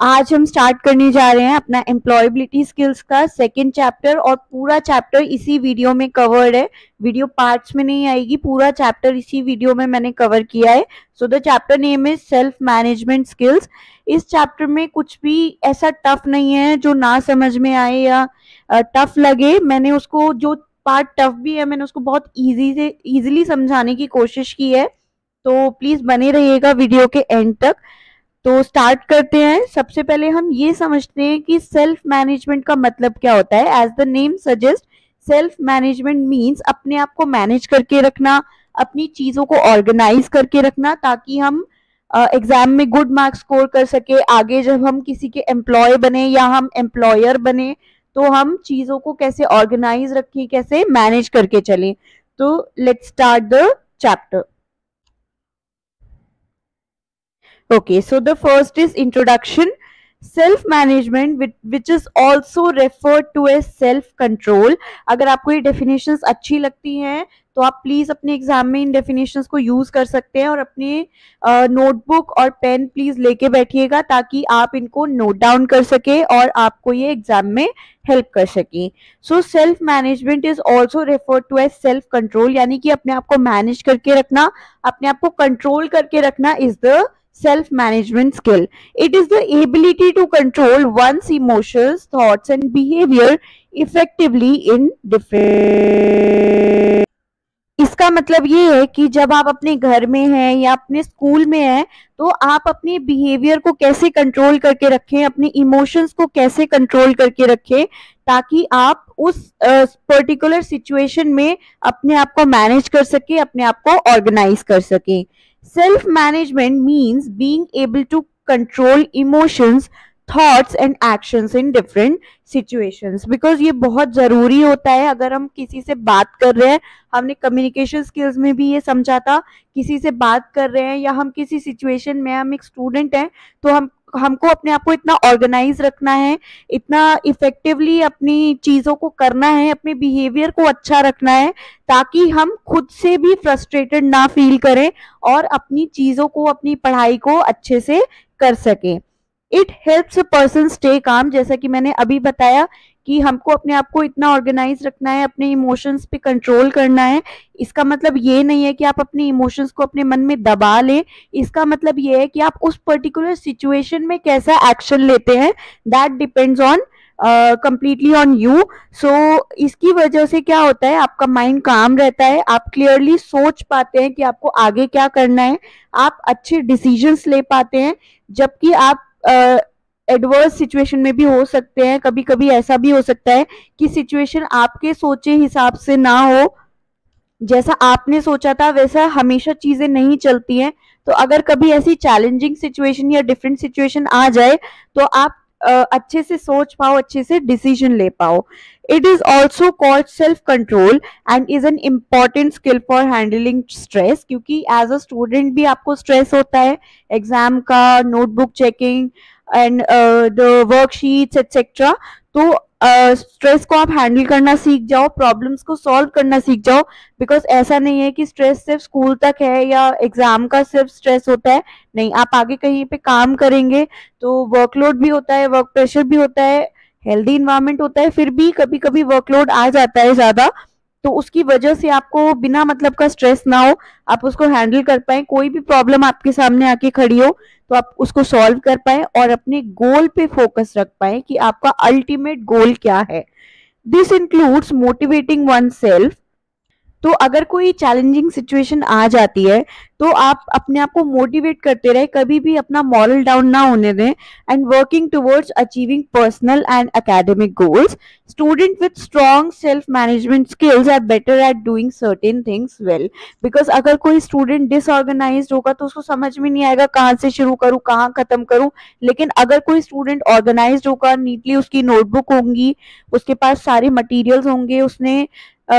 आज हम स्टार्ट करने जा रहे हैं अपना एम्प्लॉयबिलिटी स्किल्स का सेकंड चैप्टर और पूरा चैप्टर इसी वीडियो में कवर्ड है। वीडियो पार्ट्स में नहीं आएगी, पूरा चैप्टर इसी वीडियो में मैंने कवर किया है। So the chapter name is self management skills. इस चैप्टर में कुछ भी ऐसा टफ नहीं है जो ना समझ में आए या टफ लगे। मैंने उसको, जो पार्ट टफ भी है, मैंने उसको बहुत इजीली समझाने की कोशिश की है। तो प्लीज बने रहिएगा वीडियो के एंड तक। तो स्टार्ट करते हैं। सबसे पहले हम ये समझते हैं कि सेल्फ मैनेजमेंट का मतलब क्या होता है। As the name suggest, self management means अपने आप को मैनेज करके रखना, अपनी चीजों को ऑर्गेनाइज करके रखना, ताकि हम एग्जाम में गुड मार्क्स स्कोर कर सके। आगे जब हम किसी के एम्प्लॉय बने या हम एम्प्लॉयर बने तो हम चीजों को कैसे ऑर्गेनाइज रखें, कैसे मैनेज करके चलें। तो let's start the chapter. Okay, so the first is introduction. Self-management, which is also referred to as self-control. अगर आपको ये definitions अच्छी लगती हैं तो आप प्लीज अपने एग्जाम में इन definitions को यूज कर सकते हैं और अपने नोटबुक और पेन प्लीज लेके बैठिएगा ताकि आप इनको नोट डाउन कर सके और आपको ये एग्जाम में हेल्प कर सके। So self management is also referred to as self control, यानी कि अपने आप को मैनेज करके रखना, अपने आप को कंट्रोल करके रखना is the self-management skill. It is the ability to control one's emotions, thoughts and behavior effectively in different. इसका मतलब ये है कि जब आप अपने घर में हैं या अपने स्कूल में हैं तो आप अपने बिहेवियर को कैसे कंट्रोल करके रखें, अपने इमोशंस को कैसे कंट्रोल करके रखें, ताकि आप उस पर्टिकुलर सिचुएशन में अपने आप को मैनेज कर सके, अपने आप को ऑर्गेनाइज कर सके। Self management means being able to control emotions, thoughts and actions in different situations. Because ये बहुत जरूरी होता है। अगर हम किसी से बात कर रहे हैं, हमने कम्युनिकेशन स्किल्स में भी ये समझा था, किसी से बात कर रहे हैं या हम किसी सिचुएशन में, हम एक स्टूडेंट हैं तो हमको अपने आप को इतना ऑर्गेनाइज रखना है, इतना इफेक्टिवली अपनी चीजों को करना है, अपने बिहेवियर को अच्छा रखना है ताकि हम खुद से भी फ्रस्ट्रेटेड ना फील करें और अपनी चीजों को, अपनी पढ़ाई को अच्छे से कर सकें। It helps a person stay calm, जैसा कि मैंने अभी बताया कि हमको अपने आप को इतना ऑर्गेनाइज रखना है, अपने इमोशंस पे कंट्रोल करना है। इसका मतलब ये नहीं है कि आप अपने इमोशंस को अपने मन में दबा लें। इसका मतलब ये है कि आप उस पर्टिकुलर सिचुएशन में कैसा एक्शन लेते हैं, that depends on completely on you. So इसकी वजह से क्या होता है, आपका माइंड काम रहता है, आप क्लियरली सोच पाते हैं कि आपको आगे क्या करना है, आप अच्छे डिसीजंस ले पाते हैं। जबकि आप एडवर्स सिचुएशन में भी हो सकते हैं, कभी कभी ऐसा भी हो सकता है कि सिचुएशन आपके सोचे हिसाब से ना हो, जैसा आपने सोचा था वैसा हमेशा चीजें नहीं चलती हैं। तो अगर कभी ऐसी चैलेंजिंग सिचुएशन या डिफरेंट सिचुएशन आ जाए तो आप अच्छे से सोच पाओ, अच्छे से डिसीजन ले पाओ। It is also called self control and is an important skill for handling stress, क्योंकि एज अ स्टूडेंट भी आपको स्ट्रेस होता है, एग्जाम का, notebook checking and the worksheets etcetera. तो स्ट्रेस को आप हैंडल करना सीख जाओ, प्रॉब्लम्स को सॉल्व करना सीख जाओ। बिकॉज ऐसा नहीं है कि स्ट्रेस सिर्फ स्कूल तक है या एग्जाम का सिर्फ स्ट्रेस होता है, नहीं, आप आगे कहीं पे काम करेंगे तो वर्कलोड भी होता है, वर्क प्रेशर भी होता है, हेल्दी इन्वायरमेंट होता है, फिर भी कभी कभी वर्कलोड आ जाता है ज्यादा। तो उसकी वजह से आपको बिना मतलब का स्ट्रेस ना हो, आप उसको हैंडल कर पाए, कोई भी प्रॉब्लम आपके सामने आके खड़ी हो तो आप उसको सॉल्व कर पाए और अपने गोल पे फोकस रख पाए कि आपका अल्टीमेट गोल क्या है। This includes motivating one self. तो अगर कोई चैलेंजिंग सिचुएशन आ जाती है तो आप अपने आप को मोटिवेट करते रहे, कभी भी अपना मॉरल डाउन ना होने दें, and working towards achieving personal and academic goals. Student with strong self management skills are better at doing certain things well. Because अगर कोई स्टूडेंट डिसऑर्गेनाइज्ड होगा तो उसको समझ में नहीं आएगा कहाँ से शुरू करूँ, कहाँ खत्म करूँ। लेकिन अगर कोई स्टूडेंट ऑर्गेनाइज्ड होगा, नीटली उसकी नोटबुक होंगी, उसके पास सारे मटीरियल्स होंगे, उसने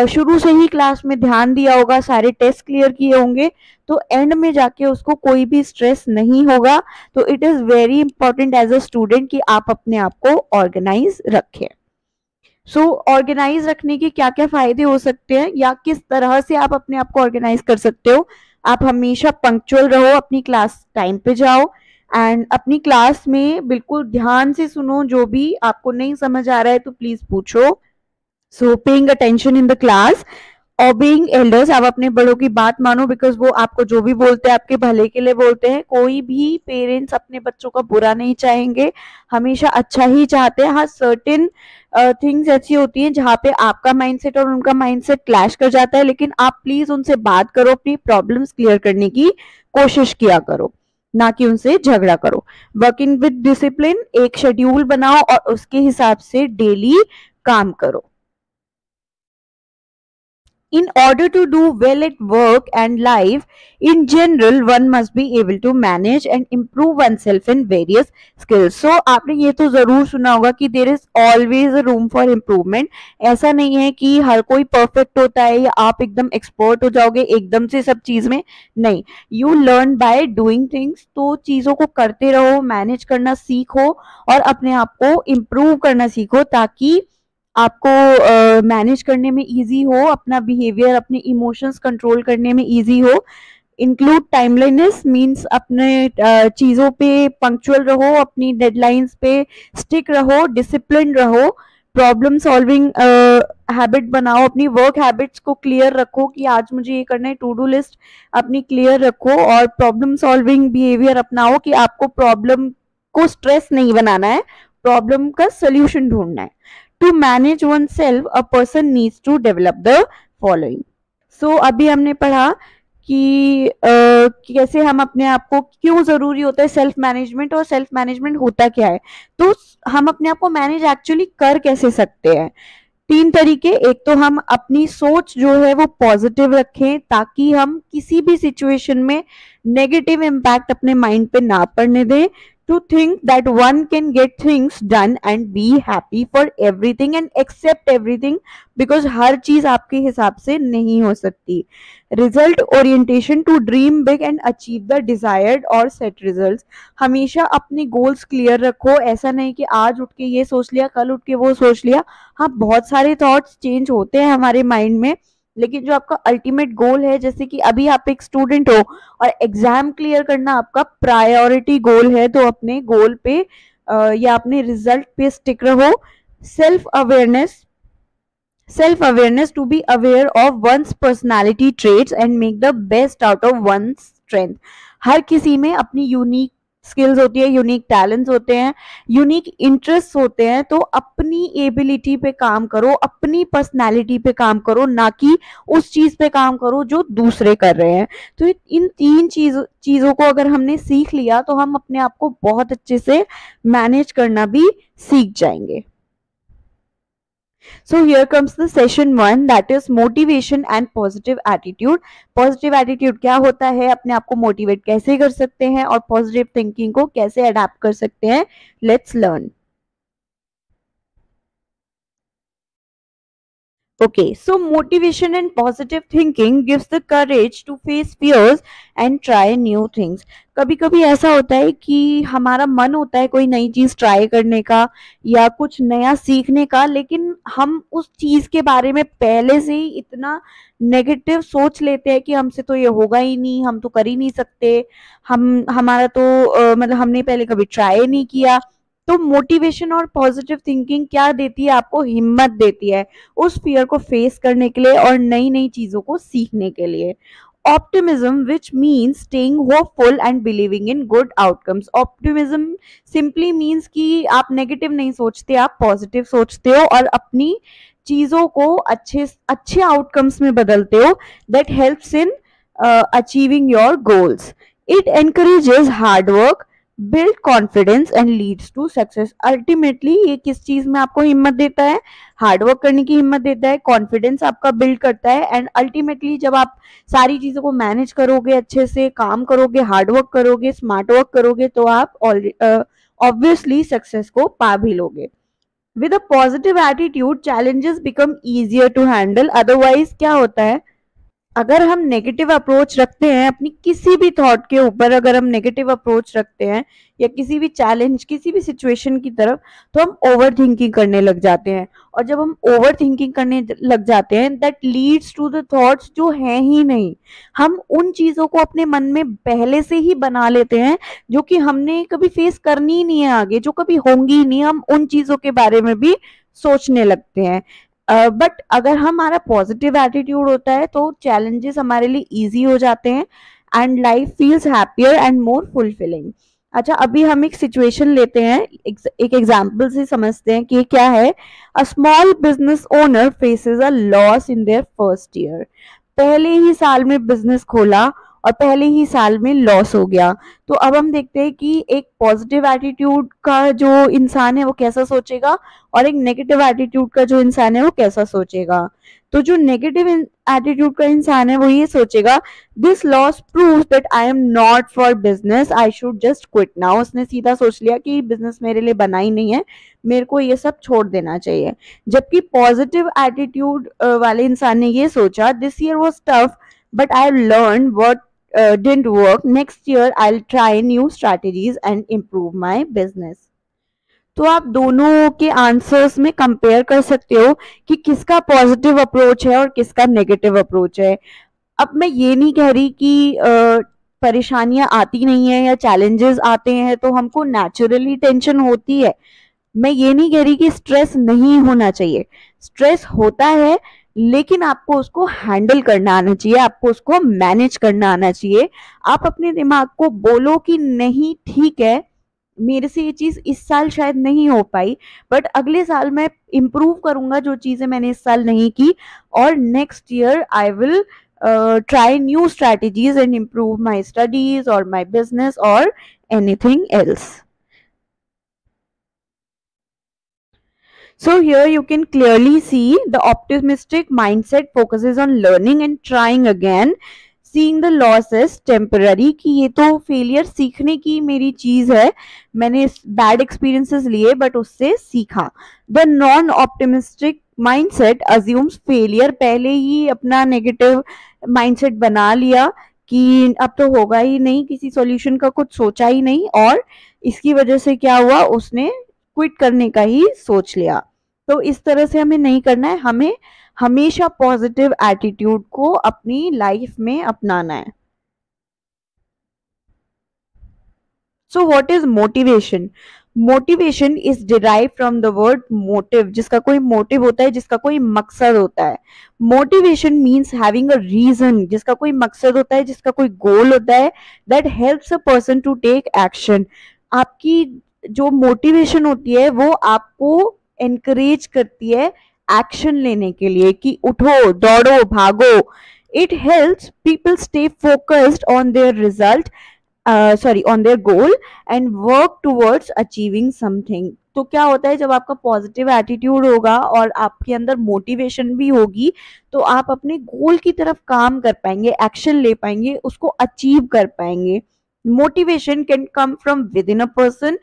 शुरू से ही क्लास में ध्यान दिया होगा, सारे टेस्ट क्लियर किए होंगे, तो एंड में जाके उसको कोई भी स्ट्रेस नहीं होगा। तो it is very important as a student कि आप अपने आप को ऑर्गेनाइज रखें। सो ऑर्गेनाइज रखने के क्या क्या फायदे हो सकते हैं या किस तरह से आप अपने आप को ऑर्गेनाइज कर सकते हो। आप हमेशा पंक्चुअल रहो, अपनी क्लास टाइम पे जाओ, एंड अपनी क्लास में बिल्कुल ध्यान से सुनो, जो भी आपको नहीं समझ आ रहा है तो प्लीज पूछो। So paying attention in the class, obeying elders, आप अपने बड़ों की बात मानो, बिकॉज वो आपको जो भी बोलते हैं आपके भले के लिए बोलते हैं। कोई भी पेरेंट्स अपने बच्चों का बुरा नहीं चाहेंगे, हमेशा अच्छा ही चाहते हैं। हाँ, सर्टेन थिंग्स ऐसी होती हैं जहाँ पे आपका माइंडसेट और उनका माइंडसेट क्लैश कर जाता है, लेकिन आप प्लीज उनसे बात करो, अपनी प्रॉब्लम्स क्लियर करने की कोशिश किया करो, ना कि उनसे झगड़ा करो। वर्किंग विद डिसिप्लिन, एक शेड्यूल बनाओ और उसके हिसाब से डेली काम करो। In order to do well at work and life in general, one must be able to manage and improve oneself in various skills. So आपने ये तो जरूर सुना होगा कि there is always a room for improvement. ऐसा नहीं है कि हर कोई perfect होता है या आप एकदम expert हो जाओगे एकदम से सब चीज में, नहीं। You learn by doing things. तो चीजों को करते रहो, मैनेज करना सीखो और अपने आप को improve करना सीखो, ताकि आपको मैनेज करने में इजी हो, अपना बिहेवियर, अपने इमोशंस कंट्रोल करने में इजी हो। इंक्लूड टाइमलाइनेस, मींस अपने चीजों पे पंक्चुअल रहो, अपनी डेडलाइंस पे स्टिक रहो, डिसिप्लिन रहो। प्रॉब्लम सॉल्विंग हैबिट बनाओ, अपनी वर्क हैबिट्स को क्लियर रखो कि आज मुझे ये करना है, टू डू लिस्ट अपनी क्लियर रखो और प्रॉब्लम सॉल्विंग बिहेवियर अपनाओ कि आपको प्रॉब्लम को स्ट्रेस नहीं बनाना है, प्रॉब्लम का सोल्यूशन ढूंढना है। To manage oneself, a person needs to develop the following. So अभी हमने पढ़ा कि कैसे हम अपने आप को, क्यों जरूरी होता है सेल्फ मैनेजमेंट और सेल्फ मैनेजमेंट होता क्या है। तो हम अपने आप को मैनेज एक्चुअली कर कैसे सकते हैं। तीन तरीके, एक तो हम अपनी सोच जो है वो पॉजिटिव रखें ताकि हम किसी भी सिचुएशन में नेगेटिव इम्पैक्ट अपने माइंड पे ना पड़ने दें। To think that one can get things done and be happy for everything and accept everything, because हर चीज आपके हिसाब से नहीं हो सकती। Result orientation, to dream big and achieve the desired or set results. हमेशा अपने गोल्स क्लियर रखो, ऐसा नहीं कि आज उठ के ये सोच लिया, कल उठ के वो सोच लिया। हाँ, बहुत सारे थॉट्स चेंज होते हैं हमारे माइंड में, लेकिन जो आपका अल्टीमेट गोल है, जैसे कि अभी आप एक स्टूडेंट हो और एग्जाम क्लियर करना आपका प्रायोरिटी गोल है, तो अपने गोल पे या अपने रिजल्ट पे स्टिक रहो। Self awareness to be aware of one's personality traits and make the best out of one's strength. हर किसी में अपनी यूनिक स्किल्स होती है, यूनिक टैलेंट्स होते हैं, यूनिक इंटरेस्ट होते हैं, तो अपनी एबिलिटी पे काम करो, अपनी पर्सनालिटी पे काम करो, ना कि उस चीज पे काम करो जो दूसरे कर रहे हैं। तो इन तीन चीजों को अगर हमने सीख लिया तो हम अपने आप को बहुत अच्छे से मैनेज करना भी सीख जाएंगे। So here comes the session 1, that is motivation and positive attitude. Positive attitude क्या होता है, अपने आप को मोटिवेट कैसे कर सकते हैं और पॉजिटिव थिंकिंग को कैसे अडेप्ट कर सकते हैं, let's learn. Okay, so motivation and positive thinking gives the courage to face fears and try new things. कभी कभी ऐसा होता है कि हमारा मन होता है कोई नई चीज ट्राई करने का या कुछ नया सीखने का, लेकिन हम उस चीज के बारे में पहले से ही इतना नेगेटिव सोच लेते हैं कि हमसे तो ये होगा ही नहीं, हम तो कर ही नहीं सकते, हमारा तो मतलब हमने पहले कभी ट्राई नहीं किया। तो मोटिवेशन और पॉजिटिव थिंकिंग क्या देती है, आपको हिम्मत देती है उस फियर को फेस करने के लिए और नई नई चीजों को सीखने के लिए। Optimism, which means staying hopeful and believing in good outcomes. Optimism simply means कि आप नेगेटिव नहीं सोचते, आप पॉजिटिव सोचते हो और अपनी चीजों को अच्छे अच्छे आउटकम्स में बदलते हो। That helps in achieving your goals. It encourages hard work, build confidence and leads to success. Ultimately ये किस चीज में आपको हिम्मत देता है, हार्डवर्क करने की हिम्मत देता है, कॉन्फिडेंस आपका बिल्ड करता है, एंड अल्टीमेटली जब आप सारी चीजों को मैनेज करोगे, अच्छे से काम करोगे, हार्डवर्क करोगे, स्मार्ट वर्क करोगे, तो आप ऑब्वियसली सक्सेस को पा भी लोगे। With a positive attitude challenges become easier to handle. Otherwise क्या होता है, अगर हम नेगेटिव अप्रोच रखते हैं अपनी किसी भी थॉट के ऊपर, अगर हम नेगेटिव अप्रोच रखते हैं या किसी भी चैलेंज, किसी भी सिचुएशन की तरफ, तो हम ओवर थिंकिंग करने लग जाते हैं। और जब हम ओवर थिंकिंग करने लग जाते हैं, that leads to the thoughts जो हैं ही नहीं। हम उन चीजों को अपने मन में पहले से ही बना लेते हैं जो कि हमने कभी फेस करनी ही नहीं है आगे, जो कभी होंगी ही नहीं। हम उन चीजों के बारे में भी सोचने लगते हैं। बट अगर हमारा पॉजिटिव एटीट्यूड होता है तो चैलेंजेस हमारे लिए इजी हो जाते हैं and life feels happier and more fulfilling. अच्छा, अभी हम एक सिचुएशन लेते हैं, एक एग्जांपल से समझते हैं कि क्या है। A small business owner faces a loss in their first year. पहले ही साल में बिजनेस खोला और पहले ही साल में लॉस हो गया। तो अब हम देखते हैं कि एक पॉजिटिव एटीट्यूड का जो इंसान है वो कैसा सोचेगा और एक नेगेटिव एटीट्यूड का जो इंसान है वो कैसा सोचेगा। तो जो नेगेटिव एटीट्यूड का इंसान है वो ये सोचेगा, this loss proves that I am not for business, I should just quit now. उसने सीधा सोच लिया कि बिजनेस मेरे लिए बना ही नहीं है, मेरे को ये सब छोड़ देना चाहिए। जबकि पॉजिटिव एटीट्यूड वाले इंसान ने ये सोचा, this year was tough but I learn what didn't work, next year I'll try new strategies and improve my business। तो आप दोनों के आंसर्स में कंपेयर कर सकते हो कि किसका पॉजिटिव अप्रोच है और किसका नेगेटिव अप्रोच है। अब मैं ये नहीं कह रही कि परेशानियां आती नहीं है या चैलेंजेस आते हैं तो हमको नेचुरली टेंशन होती है। मैं ये नहीं कह रही कि स्ट्रेस नहीं होना चाहिए, स्ट्रेस होता है, लेकिन आपको उसको हैंडल करना आना चाहिए, आपको उसको मैनेज करना आना चाहिए। आप अपने दिमाग को बोलो कि नहीं ठीक है, मेरे से ये चीज इस साल शायद नहीं हो पाई, बट अगले साल मैं इम्प्रूव करूंगा जो चीजें मैंने इस साल नहीं की, और next year I will try new strategies and improve my studies और माई बिजनेस और anything else. So here you can clearly see the optimistic mindset focuses on learning and trying again, seeing the losses temporary, कि ये तो failure सीखने की मेरी चीज है, मैंने बैड एक्सपीरियंसेस लिए बट उससे सीखा। The non optimistic mindset assumes failure, पहले ही अपना नेगेटिव माइंडसेट बना लिया कि अब तो होगा ही नहीं, किसी सॉल्यूशन का कुछ सोचा ही नहीं, और इसकी वजह से क्या हुआ, उसने क्विट करने का ही सोच लिया। तो इस तरह से हमें नहीं करना है, हमें हमेशा पॉजिटिव एटीट्यूड को अपनी लाइफ में अपनाना है। So what is motivation? Motivation is derive from the word motive, जिसका कोई मोटिव होता है, जिसका कोई मकसद होता है। Motivation means having a reason, जिसका कोई मकसद होता है, जिसका कोई गोल होता है, that helps a person to take action. आपकी जो मोटिवेशन होती है वो आपको एनकरेज करती है एक्शन लेने के लिए, कि उठो, दौड़ो, भागो। It helps people stay focused on their result, sorry on their goal and work towards achieving something. तो क्या होता है, जब आपका पॉजिटिव एटीट्यूड होगा और आपके अंदर मोटिवेशन भी होगी, तो आप अपने गोल की तरफ काम कर पाएंगे, एक्शन ले पाएंगे, उसको अचीव कर पाएंगे। Motivation can come from with in a person,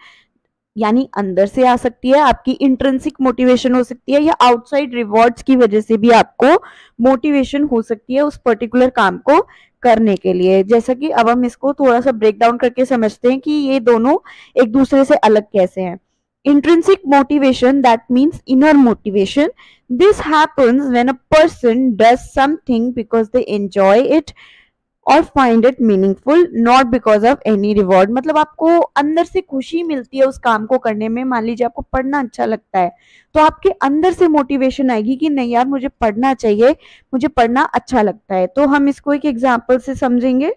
यानी अंदर से आ सकती है, आपकी इंट्रिंसिक मोटिवेशन हो सकती है, या आउटसाइड रिवॉर्ड्स की वजह से भी आपको मोटिवेशन हो सकती है उस पर्टिकुलर काम को करने के लिए। जैसा कि अब हम इसको थोड़ा सा ब्रेक डाउन करके समझते हैं कि ये दोनों एक दूसरे से अलग कैसे हैं। Intrinsic motivation, that means inner motivation, this happens when a person does something because they enjoy it और find it meaningful, not because of any reward. मतलब आपको अंदर से खुशी मिलती है उस काम को करने में। मान लीजिए आपको पढ़ना अच्छा लगता है, तो आपके अंदर से मोटिवेशन आएगी कि नहीं यार, मुझे पढ़ना चाहिए, मुझे पढ़ना अच्छा लगता है। तो हम इसको एक एग्जाम्पल से समझेंगे।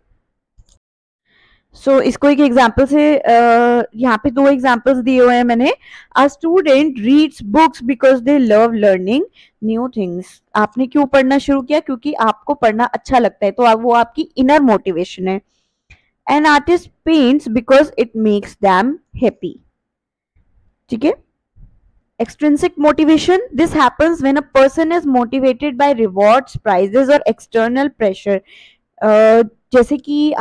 इसको एक एग्जाम्पल से, यहाँ पे दो एग्जाम्पल्स दिए हुए हैं मैंने। A student reads books because they love learning new things. आपने क्यों पढ़ना शुरू किया? क्योंकि आपको पढ़ना अच्छा लगता है, तो वो आपकी इनर मोटिवेशन है। An artist paints because it makes them happy. ठीक है। Extrinsic motivation, this happens when a person is motivated by rewards, prizes और एक्सटर्नल प्रेशर। जैसे कि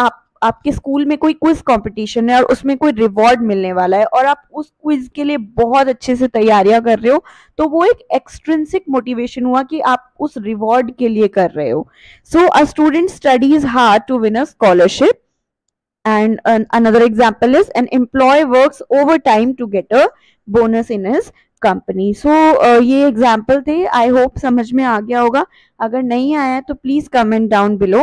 आपके स्कूल में कोई क्विज कंपटीशन है और उसमें कोई रिवॉर्ड मिलने वाला है और आप उस क्विज के लिए बहुत अच्छे से तैयारियां कर रहे हो, तो वो एक एक्सट्रिंसिक मोटिवेशन हुआ कि आप उस रिवॉर्ड के लिए कर रहे हो. So a student studies hard to win a scholarship. And another example is an employee works overtime to get a bonus in his company. So ये एग्जाम्पल थे. आई होप समझ में आ गया होगा. अगर नहीं आया तो प्लीज कमेंट डाउन बिलो.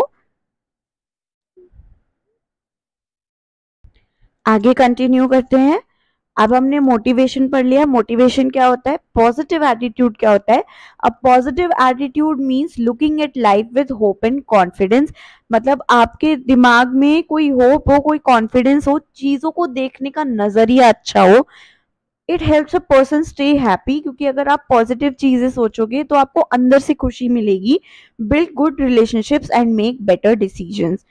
आगे कंटिन्यू करते हैं. अब हमने मोटिवेशन पढ़ लिया. मोटिवेशन क्या होता है, पॉजिटिव एटीट्यूड क्या होता है. अब positive attitude means looking at life with hope and confidence. मतलब आपके दिमाग में कोई होप हो, कोई कॉन्फिडेंस हो, चीजों को देखने का नजरिया अच्छा हो. It helps a person stay happy, क्योंकि अगर आप पॉजिटिव चीजें सोचोगे तो आपको अंदर से खुशी मिलेगी. Build good relationships and make better decisions.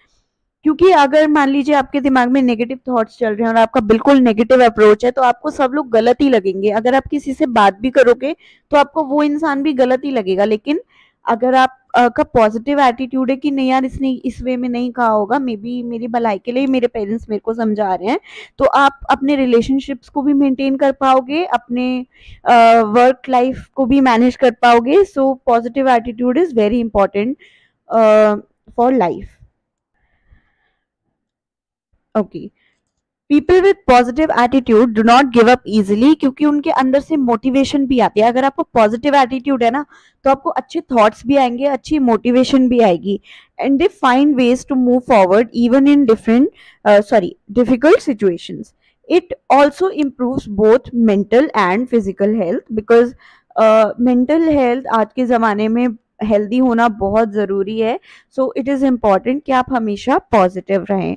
क्योंकि अगर मान लीजिए आपके दिमाग में नेगेटिव थॉट्स चल रहे हैं और आपका बिल्कुल नेगेटिव अप्रोच है, तो आपको सब लोग गलत ही लगेंगे. अगर आप किसी से बात भी करोगे तो आपको वो इंसान भी गलत ही लगेगा. लेकिन अगर आप का पॉजिटिव एटीट्यूड है कि नहीं यार, इसने इस वे में नहीं कहा होगा, मे बी मेरी भलाई के लिए मेरे पेरेंट्स मेरे को समझा रहे हैं, तो आप अपने रिलेशनशिप्स को भी मेंटेन कर पाओगे, अपने वर्क लाइफ को भी मैनेज कर पाओगे. So positive attitude is very important for life. Okay. People with positive attitude do not give up easily, क्योंकि उनके अंदर से मोटिवेशन भी आती है. अगर आपको पॉजिटिव एटीट्यूड है ना, तो आपको अच्छे थॉट्स भी आएंगे, अच्छी मोटिवेशन भी आएगी. And they find ways to move forward even in difficult situations. It also improves both mental and physical health, because mental health आज के ज़माने में हेल्दी होना बहुत ज़रूरी है. सो इट इज़ इम्पॉर्टेंट कि आप हमेशा पॉजिटिव रहें.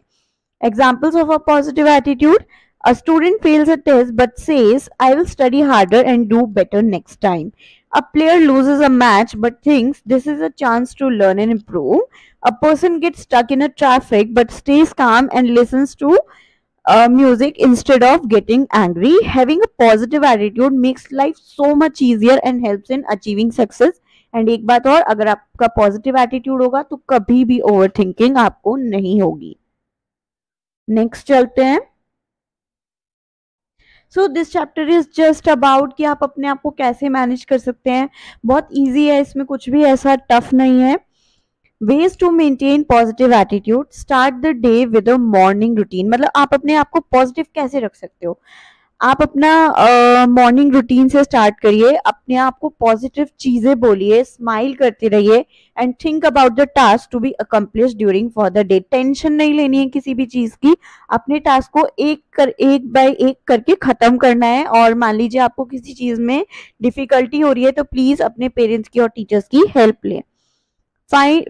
Examples of a positive attitude: a student fails a test but says, I will study harder and do better next time. A player loses a match but thinks this is a chance to learn and improve. A person gets stuck in a traffic but stays calm and listens to music instead of getting angry. Having a positive attitude makes life so much easier and helps in achieving success. And एक बात और, अगर आपका positive attitude होगा तो कभी भी over thinking आपको नहीं होगी. नेक्स्ट चलते हैं. So this chapter is just about कि आप अपने आप को कैसे मैनेज कर सकते हैं. बहुत इजी है, इसमें कुछ भी ऐसा टफ नहीं है. Ways to maintain positive attitude: start the day with a morning routine. मतलब आप अपने आप को पॉजिटिव कैसे रख सकते हो. आप अपना मॉर्निंग रूटीन से स्टार्ट करिए. अपने आप को पॉजिटिव चीजें बोलिए, स्माइल करते रहिए and think about the task to be accomplish during for the day. Tension नहीं लेनी है किसी भी चीज की. अपने टास्क को एक बाय एक करके खत्म करना है. और मान लीजिए आपको किसी चीज में डिफिकल्टी हो रही है, तो प्लीज अपने पेरेंट्स की और टीचर्स की हेल्प लें.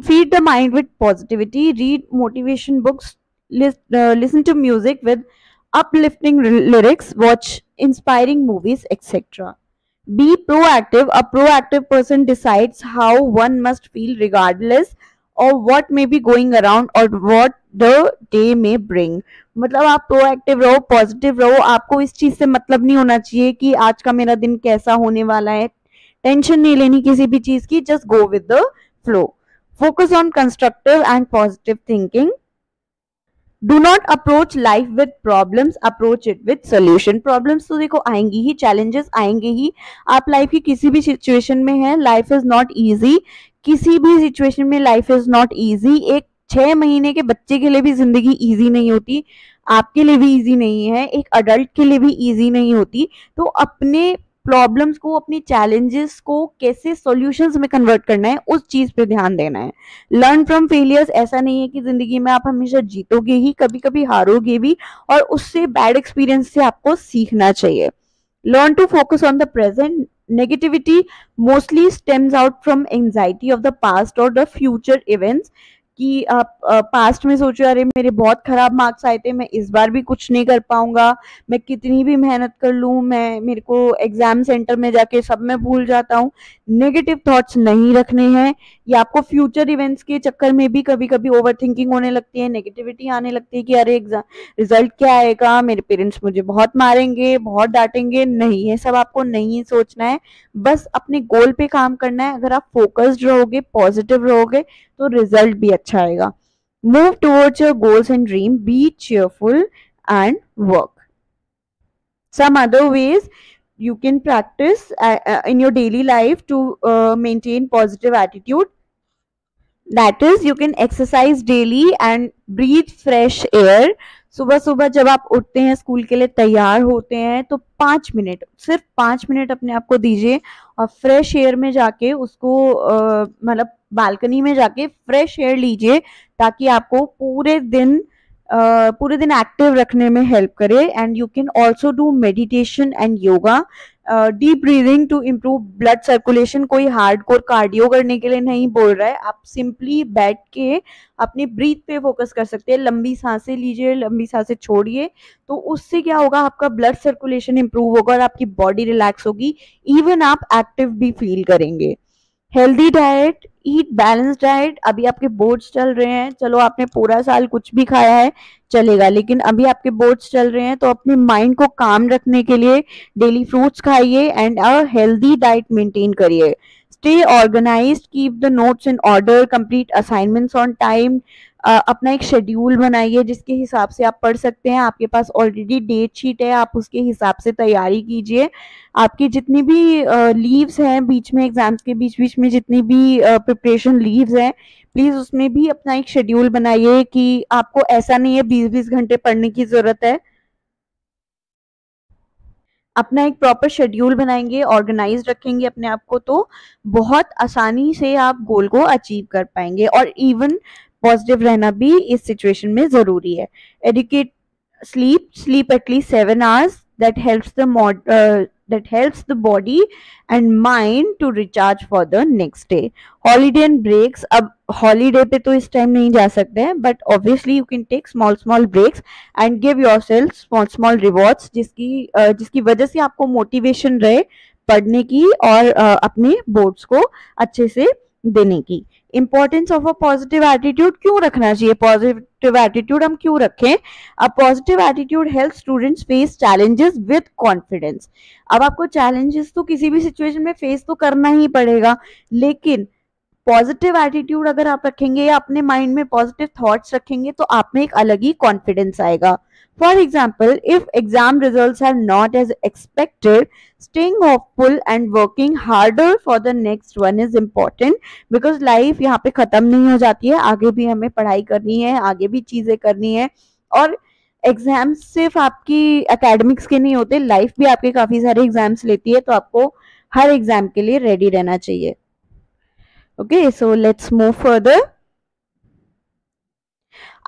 Feed the mind with positivity. Read motivation books. Listen to music with uplifting lyrics. Watch inspiring movies, etc. Be proactive. A proactive person decides how one must feel regardless of what may be going around or what the day may bring. मतलब आप proactive रहो, positive रहो. आपको इस चीज से मतलब नहीं होना चाहिए कि आज का मेरा दिन कैसा होने वाला है. टेंशन नहीं लेनी किसी भी चीज की. Just go with the flow. Focus on constructive and positive thinking. Do not approach life with problems, approach it with solution. Problems तो देखो आएंगी ही, challenges आएंगे ही. आप लाइफ की किसी भी सिचुएशन में हैं, लाइफ इज नॉट ईजी. किसी भी सिचुएशन में लाइफ इज नॉट ईजी. एक 6 महीने के बच्चे के लिए भी जिंदगी ईजी नहीं होती, आपके लिए भी ईजी नहीं है, एक अडल्ट के लिए भी ईजी नहीं होती. तो अपने प्रॉब्लम्स को, अपनी चैलेंजेस को कैसे सॉल्यूशंस में कन्वर्ट करना है, उस चीज पे ध्यान देना है. Learn from failures. ऐसा नहीं है कि जिंदगी में आप हमेशा जीतोगे ही, कभी कभी हारोगे भी, और उससे बैड एक्सपीरियंस से आपको सीखना चाहिए. Learn to focus on the present. Negativity mostly stems out from anxiety of the past और द फ्यूचर इवेंट्स. कि आप पास्ट में सोचो, अरे मेरे बहुत खराब मार्क्स आए थे, मैं इस बार भी कुछ नहीं कर पाऊंगा, मैं कितनी भी मेहनत कर लूं, मेरे को एग्जाम सेंटर में जाके सब मैं भूल जाता हूँ. नेगेटिव थॉट्स नहीं रखने हैं. या आपको फ्यूचर इवेंट्स के चक्कर में भी कभी कभी ओवर थिंकिंग होने लगती है, नेगेटिविटी आने लगती है कि अरे एग्जाम रिजल्ट क्या आएगा, मेरे पेरेंट्स मुझे बहुत मारेंगे, बहुत डांटेंगे. नहीं, ये सब आपको नहीं सोचना है. बस अपने गोल पे काम करना है. अगर आप फोकस्ड रहोगे, पॉजिटिव रहोगे, तो रिजल्ट भी अच्छा आएगा. Move towards your goals and dream. Be cheerful and work. Some other ways you can practice in your daily life to maintain positive attitude. That is, you can exercise daily and breathe fresh air. सुबह सुबह जब आप उठते हैं, school के लिए तैयार होते हैं, तो 5 मिनट, सिर्फ 5 मिनट अपने आप को दीजिए और फ्रेश एयर में जाके उसको मतलब बालकनी में जाके फ्रेश एयर लीजिए, ताकि आपको पूरे दिन एक्टिव रखने में हेल्प करे. And you can also do meditation and yoga. Deep breathing to improve blood circulation. कोई हार्डकोर कार्डियो करने के लिए नहीं बोल रहा है, आप सिंपली बैठ के अपनी ब्रीथ पे फोकस कर सकते हैं. लंबी सांसें लीजिए, लंबी सांसें छोड़िए, तो उससे क्या होगा, आपका ब्लड सर्कुलेशन इंप्रूव होगा और आपकी बॉडी रिलैक्स होगी. इवन आप एक्टिव भी फील करेंगे. हेल्दी डाइट, ईट बैलेंस डाइट. अभी आपके बोर्ड्स चल रहे हैं, चलो आपने पूरा साल कुछ भी खाया है चलेगा, लेकिन अभी आपके बोर्ड्स चल रहे हैं, तो अपने माइंड को काम रखने के लिए डेली फ्रूट्स खाइए and a healthy diet maintain करिए. Stay organised, keep the notes in order, complete assignments on time. अपना एक शेड्यूल बनाइए जिसके हिसाब से आप पढ़ सकते हैं. आपके पास ऑलरेडी डेट शीट है, आप उसके हिसाब से तैयारी कीजिए. आपकी जितनी भी लीव्स हैं बीच में, एग्जाम्स के बीच बीच में जितनी भी प्रिपरेशन लीव्स हैं, प्लीज उसमें भी अपना एक शेड्यूल बनाइए कि आपको ऐसा नहीं है 20-20 घंटे पढ़ने की जरूरत है. अपना एक प्रॉपर शेड्यूल बनाएंगे, ऑर्गेनाइज रखेंगे अपने आप को, तो बहुत आसानी से आप गोल को अचीव कर पाएंगे. और इवन पॉजिटिव रहना भी इस सिचुएशन में जरूरी है. Adequate, sleep at least 7 hours. That helps the body and mind to recharge for the next day. Holiday and breaks. अब holiday पे तो इस टाइम नहीं जा सकते हैं, but obviously you can take small breaks and give yourself small rewards, जिसकी वजह से आपको मोटिवेशन रहे पढ़ने की और अपने बोर्ड्स को अच्छे से देने की. Importance of a positive attitude. क्यों रखना चाहिए पॉजिटिव एटीट्यूड, हम क्यों रखें? अ positive attitude help students face challenges with confidence. अब आपको चैलेंजेस तो किसी भी सिचुएशन में फेस तो करना ही पड़ेगा, लेकिन पॉजिटिव एटीट्यूड अगर आप रखेंगे या अपने माइंड में पॉजिटिव थॉट्स रखेंगे, तो आप में एक अलग ही कॉन्फिडेंस आएगा. For example, if exam results are not as expected, staying hopeful and working harder for the next one is important, because life यहाँ पे खत्म नहीं हो जाती है, आगे भी हमें पढ़ाई करनी है, आगे भी चीजें करनी है. और एग्जाम्स सिर्फ आपकी एकेडमिक्स के नहीं होते, लाइफ भी आपके काफी सारे एग्जाम्स लेती है, तो आपको हर एग्जाम के लिए रेडी रहना चाहिए. Okay, so let's move further.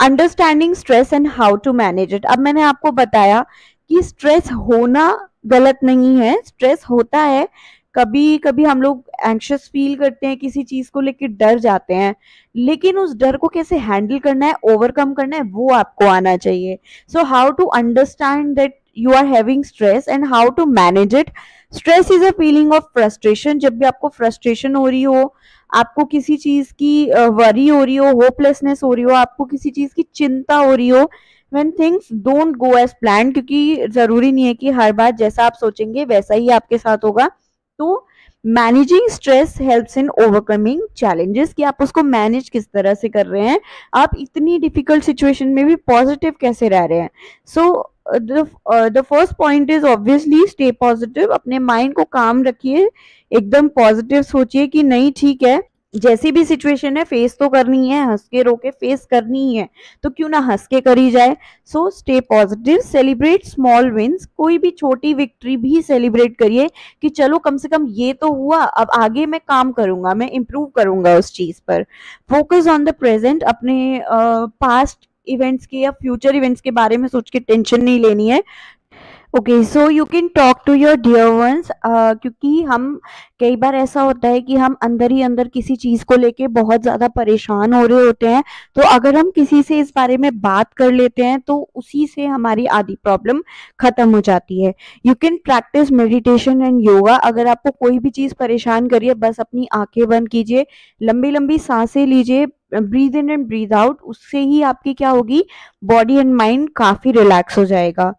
Understanding stress and how to manage it. अब मैंने आपको बताया कि स्ट्रेस होना गलत नहीं है, स्ट्रेस होता है. कभी कभी हम लोग एंग्शियस फील करते हैं, किसी चीज को लेकर डर जाते हैं, लेकिन उस डर को कैसे हैंडल करना है, ओवरकम करना है, वो आपको आना चाहिए. So how to understand that you are having stress and how to manage it. Stress is a feeling of frustration. जब भी आपको फ्रस्ट्रेशन हो रही हो, आपको किसी चीज की वरी हो रही हो, होपलेसनेस हो रही हो, आपको किसी चीज की चिंता हो रही हो, when things don't go as planned, क्योंकि जरूरी नहीं है कि हर बार जैसा आप सोचेंगे वैसा ही आपके साथ होगा. तो managing stress helps in overcoming challenges, कि आप उसको मैनेज किस तरह से कर रहे हैं, आप इतनी डिफिकल्ट सिचुएशन में भी पॉजिटिव कैसे रह रहे हैं. So the first point is obviously stay positive. अपने माइंड को काम रखिए, एकदम पॉजिटिव सोचिए कि नहीं ठीक है, जैसी भी सिचुएशन है फेस तो करनी है, हंस के रो के फेस करनी ही है, तो क्यों ना हंस के करी जाए. So stay positive, celebrate small wins. कोई भी छोटी विक्ट्री भी सेलिब्रेट करिए कि चलो कम से कम ये तो हुआ, अब आगे मैं काम करूंगा, मैं इम्प्रूव करूंगा उस चीज पर. Focus on the present. अपने पास्ट इवेंट्स के या फ्यूचर इवेंट्स के बारे में सोच के टेंशन नहीं लेनी है. Okay, so you can talk to your dear ones. क्योंकि हम कई बार ऐसा होता है कि हम अंदर ही अंदर किसी चीज को लेके बहुत ज्यादा परेशान हो रहे होते हैं, तो अगर हम किसी से इस बारे में बात कर लेते हैं तो उसी से हमारी आधी प्रॉब्लम खत्म हो जाती है. You can practice meditation and yoga. अगर आपको कोई भी चीज परेशान करिए, बस अपनी आंखें बंद कीजिए, लंबी लंबी सांसें लीजिए, breathe in and breathe out. उससे ही आपकी क्या होगी, बॉडी एंड माइंड काफी रिलैक्स हो जाएगा.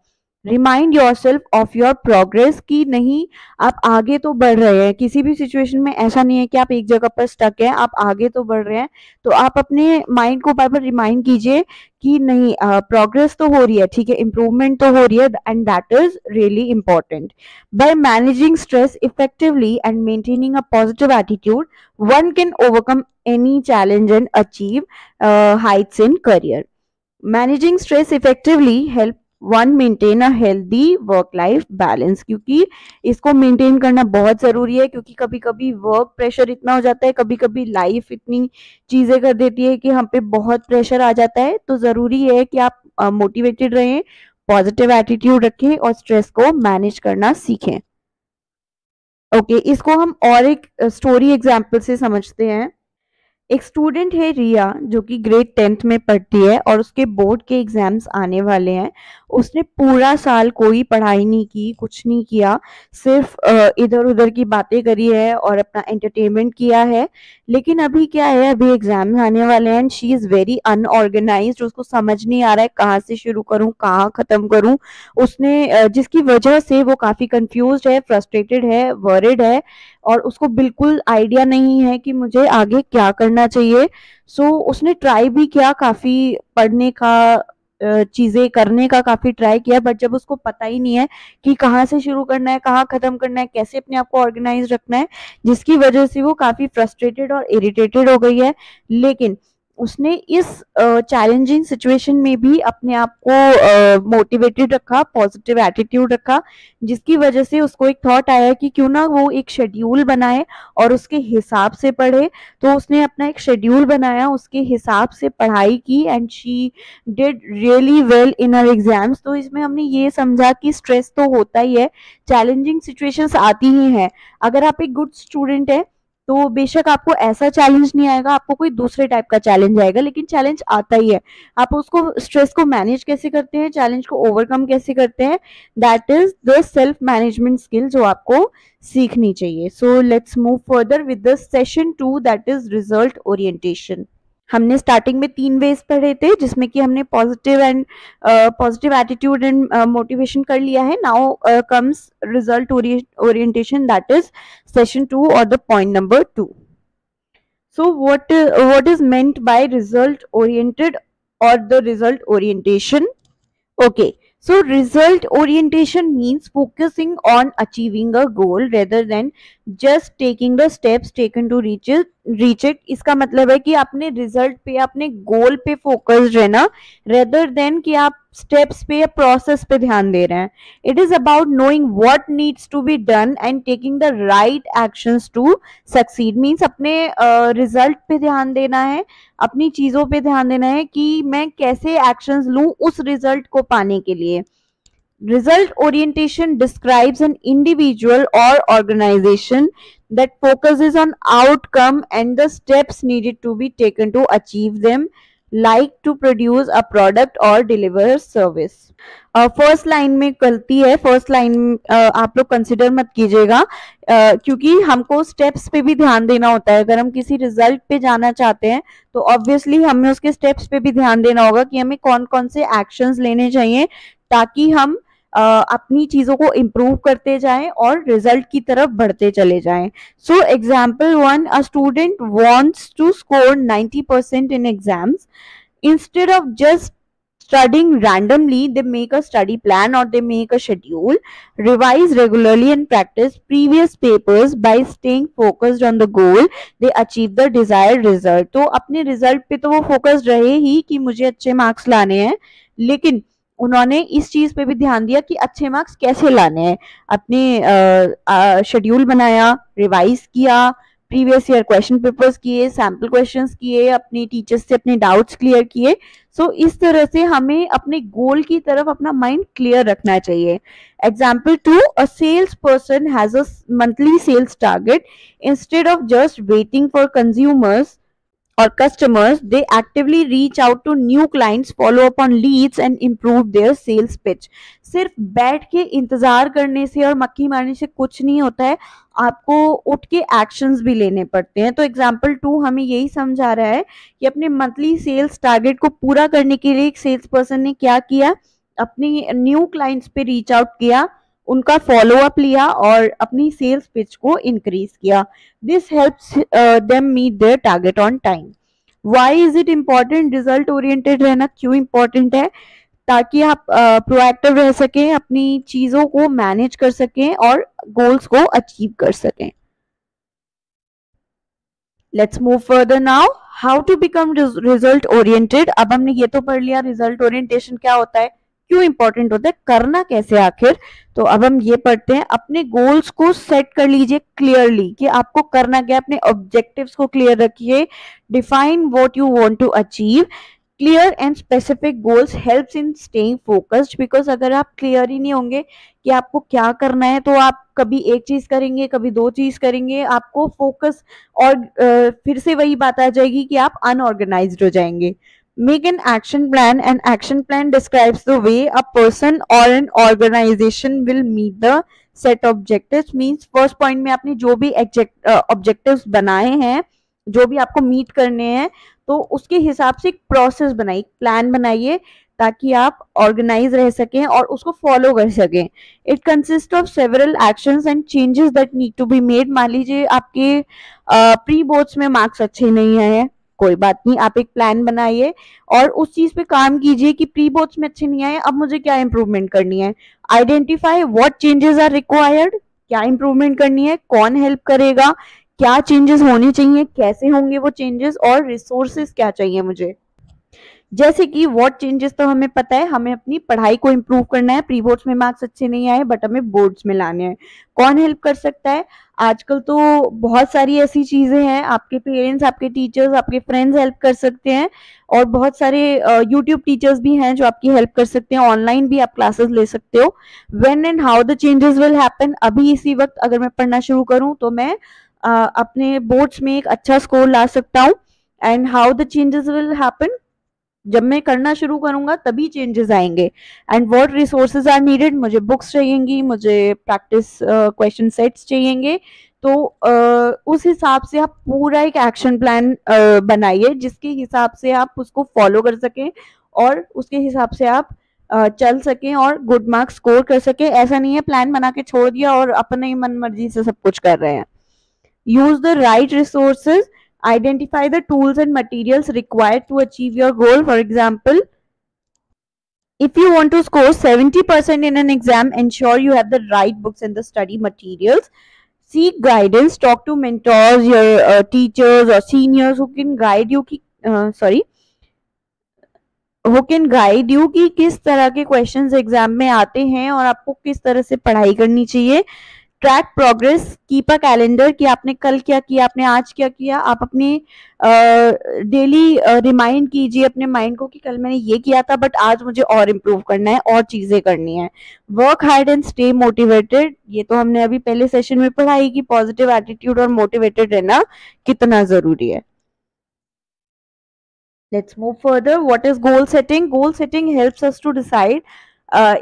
Remind yourself of your progress कि नहीं, आप आगे तो बढ़ रहे हैं। किसी भी सिचुएशन में ऐसा नहीं है कि आप एक जगह पर स्टक हैं, आप आगे तो बढ़ रहे हैं। तो आप अपने माइंड को बार बार रिमाइंड कीजिए कि नहीं, प्रोग्रेस तो हो रही है, ठीक है, इम्प्रूवमेंट तो हो रही है, and that is really important. By managing stress effectively and maintaining a positive attitude, one can overcome any challenge and achieve heights in career. Managing stress effectively help one maintain a healthy work life balance, क्योंकि इसको maintain करना बहुत जरूरी है। क्योंकि कभी कभी work pressure इतना हो जाता है, कभी कभी लाइफ इतनी चीजें कर देती है कि हम पे बहुत प्रेशर आ जाता है। तो जरूरी है कि आप मोटिवेटेड रहें, पॉजिटिव एटीट्यूड रखें और स्ट्रेस को मैनेज करना सीखें। ओके, इसको हम और एक स्टोरी एग्जांपल से समझते हैं। एक स्टूडेंट है रिया, जो कि ग्रेड 10th में पढ़ती है और उसके बोर्ड के एग्जाम्स आने वाले हैं। उसने पूरा साल कोई पढ़ाई नहीं की, कुछ नहीं किया, सिर्फ इधर उधर की बातें करी है और अपना एंटरटेनमेंट किया है। लेकिन अभी क्या है, अभी एग्जाम्स आने वाले हैं and she is very unorganised. उसको समझ नहीं आ रहा है कहाँ से शुरू करूँ, कहाँ खत्म करूँ। उसने जिसकी वजह से वो काफी कंफ्यूज्ड है, फ्रस्ट्रेटेड है, वरिड है और उसको बिल्कुल आइडिया नहीं है कि मुझे आगे क्या करना चाहिए। सो उसने ट्राई भी किया, काफी पढ़ने का, चीजें करने का काफी ट्राई किया, बट जब उसको पता ही नहीं है कि कहाँ से शुरू करना है, कहाँ खत्म करना है, कैसे अपने आप को ऑर्गेनाइज रखना है, जिसकी वजह से वो काफी फ्रस्ट्रेटेड और इरिटेटेड हो गई है। लेकिन उसने इस चैलेंजिंग सिचुएशन में भी अपने आप को मोटिवेटेड रखा, पॉजिटिव एटीट्यूड रखा, जिसकी वजह से उसको एक थॉट आया कि क्यों ना वो एक शेड्यूल बनाए और उसके हिसाब से पढ़े। तो उसने अपना एक शेड्यूल बनाया, उसके हिसाब से पढ़ाई की and she did really well in her exams. तो इसमें हमने ये समझा कि स्ट्रेस तो होता ही है, चैलेंजिंग सिचुएशंस आती ही हैं। अगर आप एक गुड स्टूडेंट है तो बेशक आपको ऐसा चैलेंज नहीं आएगा, आपको कोई दूसरे टाइप का चैलेंज आएगा, लेकिन चैलेंज आता ही है। आप उसको, स्ट्रेस को मैनेज कैसे करते हैं, चैलेंज को ओवरकम कैसे करते हैं, that is the self management skill जो आपको सीखनी चाहिए। So let's move further with the session 2, that is result orientation. हमने स्टार्टिंग में 3 वेज पढ़े थे, जिसमें कि हमने पॉजिटिव एटीट्यूड एंड मोटिवेशन कर लिया है। Now comes result orientation, that is session 2 और the point number 2. So what is meant by result oriented or the result orientation? Okay, so result orientation means focusing on achieving a goal rather than just taking the steps taken to reach it. इसका मतलब है कि अपने result पे, अपने गोल पे focused रहना, rather than कि आप स्टेप्स पे या प्रोसेस पे ध्यान दे रहे हैं। It is about knowing what needs to be done and taking the right actions to succeed. Means अपने रिजल्ट पे ध्यान देना है, अपनी चीजों पे ध्यान देना है कि मैं कैसे एक्शंस लूं उस रिजल्ट को पाने के लिए। Result orientation describes an individual or organization that focuses on outcome and the steps needed to be taken to achieve them, like to produce a product or deliver a service. First line में गलती है, first line आप लोग consider मत कीजिएगा, क्योंकि हमको steps पे भी ध्यान देना होता है। अगर हम किसी रिजल्ट पे जाना चाहते हैं तो ऑब्वियसली हमें उसके स्टेप्स पे भी ध्यान देना होगा कि हमें कौन कौन से एक्शंस लेने चाहिए ताकि हम अपनी चीजों को इम्प्रूव करते जाएं और रिजल्ट की तरफ बढ़ते चले जाएं। So example 1, a student wants to score 90% in exams. Instead of just studying randomly, they make a study plan or they make a schedule, revise regularly and practice previous papers. By staying focused on the goal, they achieve the desired result. तो अपने result पे तो वो focused रहे ही कि मुझे अच्छे marks लाने हैं, लेकिन उन्होंने इस चीज पे भी ध्यान दिया कि अच्छे मार्क्स कैसे लाने हैं। अपने शेड्यूल बनाया, रिवाइज किया, प्रीवियस ईयर क्वेश्चन पेपर्स किए, सैम्पल क्वेश्चंस किए, अपने टीचर्स से अपने डाउट्स क्लियर किए। सो इस तरह से हमें अपने गोल की तरफ अपना माइंड क्लियर रखना चाहिए। Example 2, a sales person has a monthly sales target. Instead of just waiting for consumers or customers, they actively reach out to new clients, follow up on leads and improve their sales pitch. सिर्फ बैठ के इंतजार करने से और मक्खी मारने से कुछ नहीं होता है, आपको उठ के एक्शंस भी लेने पड़ते हैं। तो एग्जाम्पल 2 हमें यही समझा रहा है कि अपने मंथली सेल्स टारगेट को पूरा करने के लिए एक सेल्स पर्सन ने क्या किया, अपनी न्यू क्लाइंट्स पे रीच आउट किया, उनका फॉलो अप लिया और अपनी सेल्स पिच को इंक्रीज किया. This helps them meet their target on time. Why is it important? Result oriented रहना क्यों इम्पोर्टेंट है? ताकि आप प्रोएक्टिव रह सकें, अपनी चीजों को मैनेज कर सकें और गोल्स को अचीव कर सकें. Let's move further now. How to become result oriented. अब हमने ये तो पढ़ लिया रिजल्ट ओरिएंटेशन क्या होता है, क्यों इंपॉर्टेंट होता है, करना कैसे आखिर. तो अब हम ये पढ़ते हैं. अपने गोल्स को सेट कर लीजिए क्लियरली कि आपको करना क्या है. अपने ऑब्जेक्टिव्स को क्लियर रखिए. Define what you want to achieve. Clear and specific goals helps in staying focused. Because अगर आप क्लियर ही नहीं होंगे कि आपको क्या करना है, तो आप कभी एक चीज करेंगे, कभी दो चीज करेंगे, आपको फोकस और फिर से वही बात आ जाएगी कि आप अनऑर्गेनाइज्ड हो जाएंगे. Make an action plan. An action plan describes the way a person or an organisation will meet the set objectives. Means first point में आपने जो भी ऑब्जेक्टिव्स बनाए हैं, जो भी आपको मीट करने हैं, तो उसके हिसाब से एक प्रोसेस बनाइए, प्लान बनाइए, ताकि आप ऑर्गेनाइज रह सकें और उसको फॉलो कर सकें. It consist of several actions and changes that need to be made. मान लीजिए आपके प्री बोर्ड्स में मार्क्स अच्छे नहीं आए हैं, कोई बात नहीं, आप एक प्लान बनाइए और उस चीज पे काम कीजिए कि प्री बोर्ड्स में अच्छे नहीं आए, अब मुझे क्या इंप्रूवमेंट करनी है. Identify what changes are required. क्या इंप्रूवमेंट करनी है, कौन हेल्प करेगा, क्या चेंजेस होने चाहिए, कैसे होंगे वो चेंजेस, और रिसोर्सेस क्या चाहिए मुझे. जैसे कि व्हाट चेंजेस तो हमें पता है, हमें अपनी पढ़ाई को इम्प्रूव करना है. प्री बोर्ड्स में मार्क्स अच्छे नहीं आए बट हमें बोर्ड्स में लाने हैं. कौन हेल्प कर सकता है? आजकल तो बहुत सारी ऐसी चीजें हैं, आपके पेरेंट्स, आपके टीचर्स, आपके फ्रेंड्स हेल्प कर सकते हैं, और बहुत सारे यूट्यूब टीचर्स भी हैं जो आपकी हेल्प कर सकते हैं. ऑनलाइन भी आप क्लासेस ले सकते हो. When and how the changes will happen. अभी इसी वक्त अगर मैं पढ़ना शुरू करूं तो मैं अपने बोर्ड्स में एक अच्छा स्कोर ला सकता हूँ. And how the changes will happen. जब मैं करना शुरू करूंगा तभी चेंजेस आएंगे. And what resources are needed. मुझे बुक्स चाहिएंगी, मुझे प्रैक्टिस क्वेश्चन सेट्स चाहिएंगे. तो उस हिसाब से आप पूरा एक एक्शन प्लान बनाइए, जिसके हिसाब से आप उसको फॉलो कर सकें और उसके हिसाब से आप चल सकें और गुड मार्क्स स्कोर कर सकें. ऐसा नहीं है प्लान बना के छोड़ दिया और अपने ही मन मर्जी से सब कुछ कर रहे हैं. use the right resources. Identify the tools and materials required to achieve your goal. For example, if you want to score 70% in an exam, ensure you have the right books and the study materials. Seek guidance. Talk to mentors, your teachers or seniors who can guide you who can guide you कि किस तरह के questions exam में आते हैं और आपको किस तरह से पढ़ाई करनी चाहिए. Track progress. Keep a calendar कि आपने कल क्या किया, आपने आज क्या किया. आप अपनी डेली रिमाइंड कीजिए अपने माइंड को कि कल मैंने ये किया था बट आज मुझे और इम्प्रूव करना है, और चीजें करनी है. Work hard and stay motivated. ये तो हमने अभी पहले सेशन में पढ़ाई कि पॉजिटिव एटीट्यूड और मोटिवेटेड रहना कितना जरूरी है. Let's move further. What is goal setting. Goal setting helps us to decide.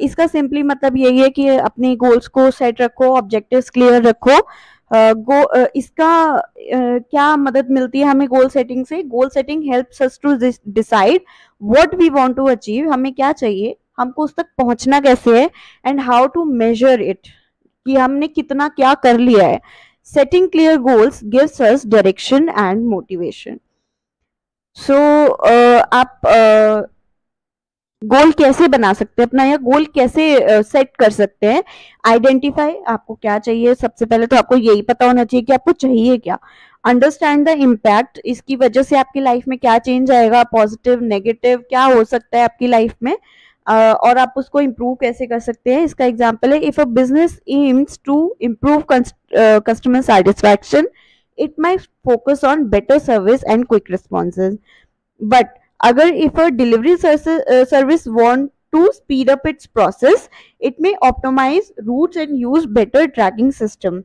इसका सिंपली मतलब यही है कि अपने गोल्स को सेट रखो, ऑब्जेक्टिव्स क्लियर रखो. इसका क्या मदद मिलती है हमें गोल सेटिंग से. Goal setting helps us to decide what we want to achieve. हमें क्या चाहिए, हमको उस तक पहुंचना कैसे है, and how to measure it कि हमने कितना क्या कर लिया है. Setting clear goals gives us direction and motivation. So आप गोल कैसे बना सकते हैं अपना, या गोल कैसे सेट कर सकते हैं. आइडेंटिफाई. आपको क्या चाहिए. सबसे पहले तो आपको यही पता होना चाहिए कि आपको चाहिए क्या. Understand the impact. इसकी वजह से आपकी लाइफ में क्या चेंज आएगा, पॉजिटिव नेगेटिव क्या हो सकता है आपकी लाइफ में, और आप उसको इम्प्रूव कैसे कर सकते हैं. इसका एग्जाम्पल है, if a business aims to improve customer satisfaction, it might focus on better service and quick responses. But agar if a delivery service want to speed up its process, it may optimize routes and use better tracking system.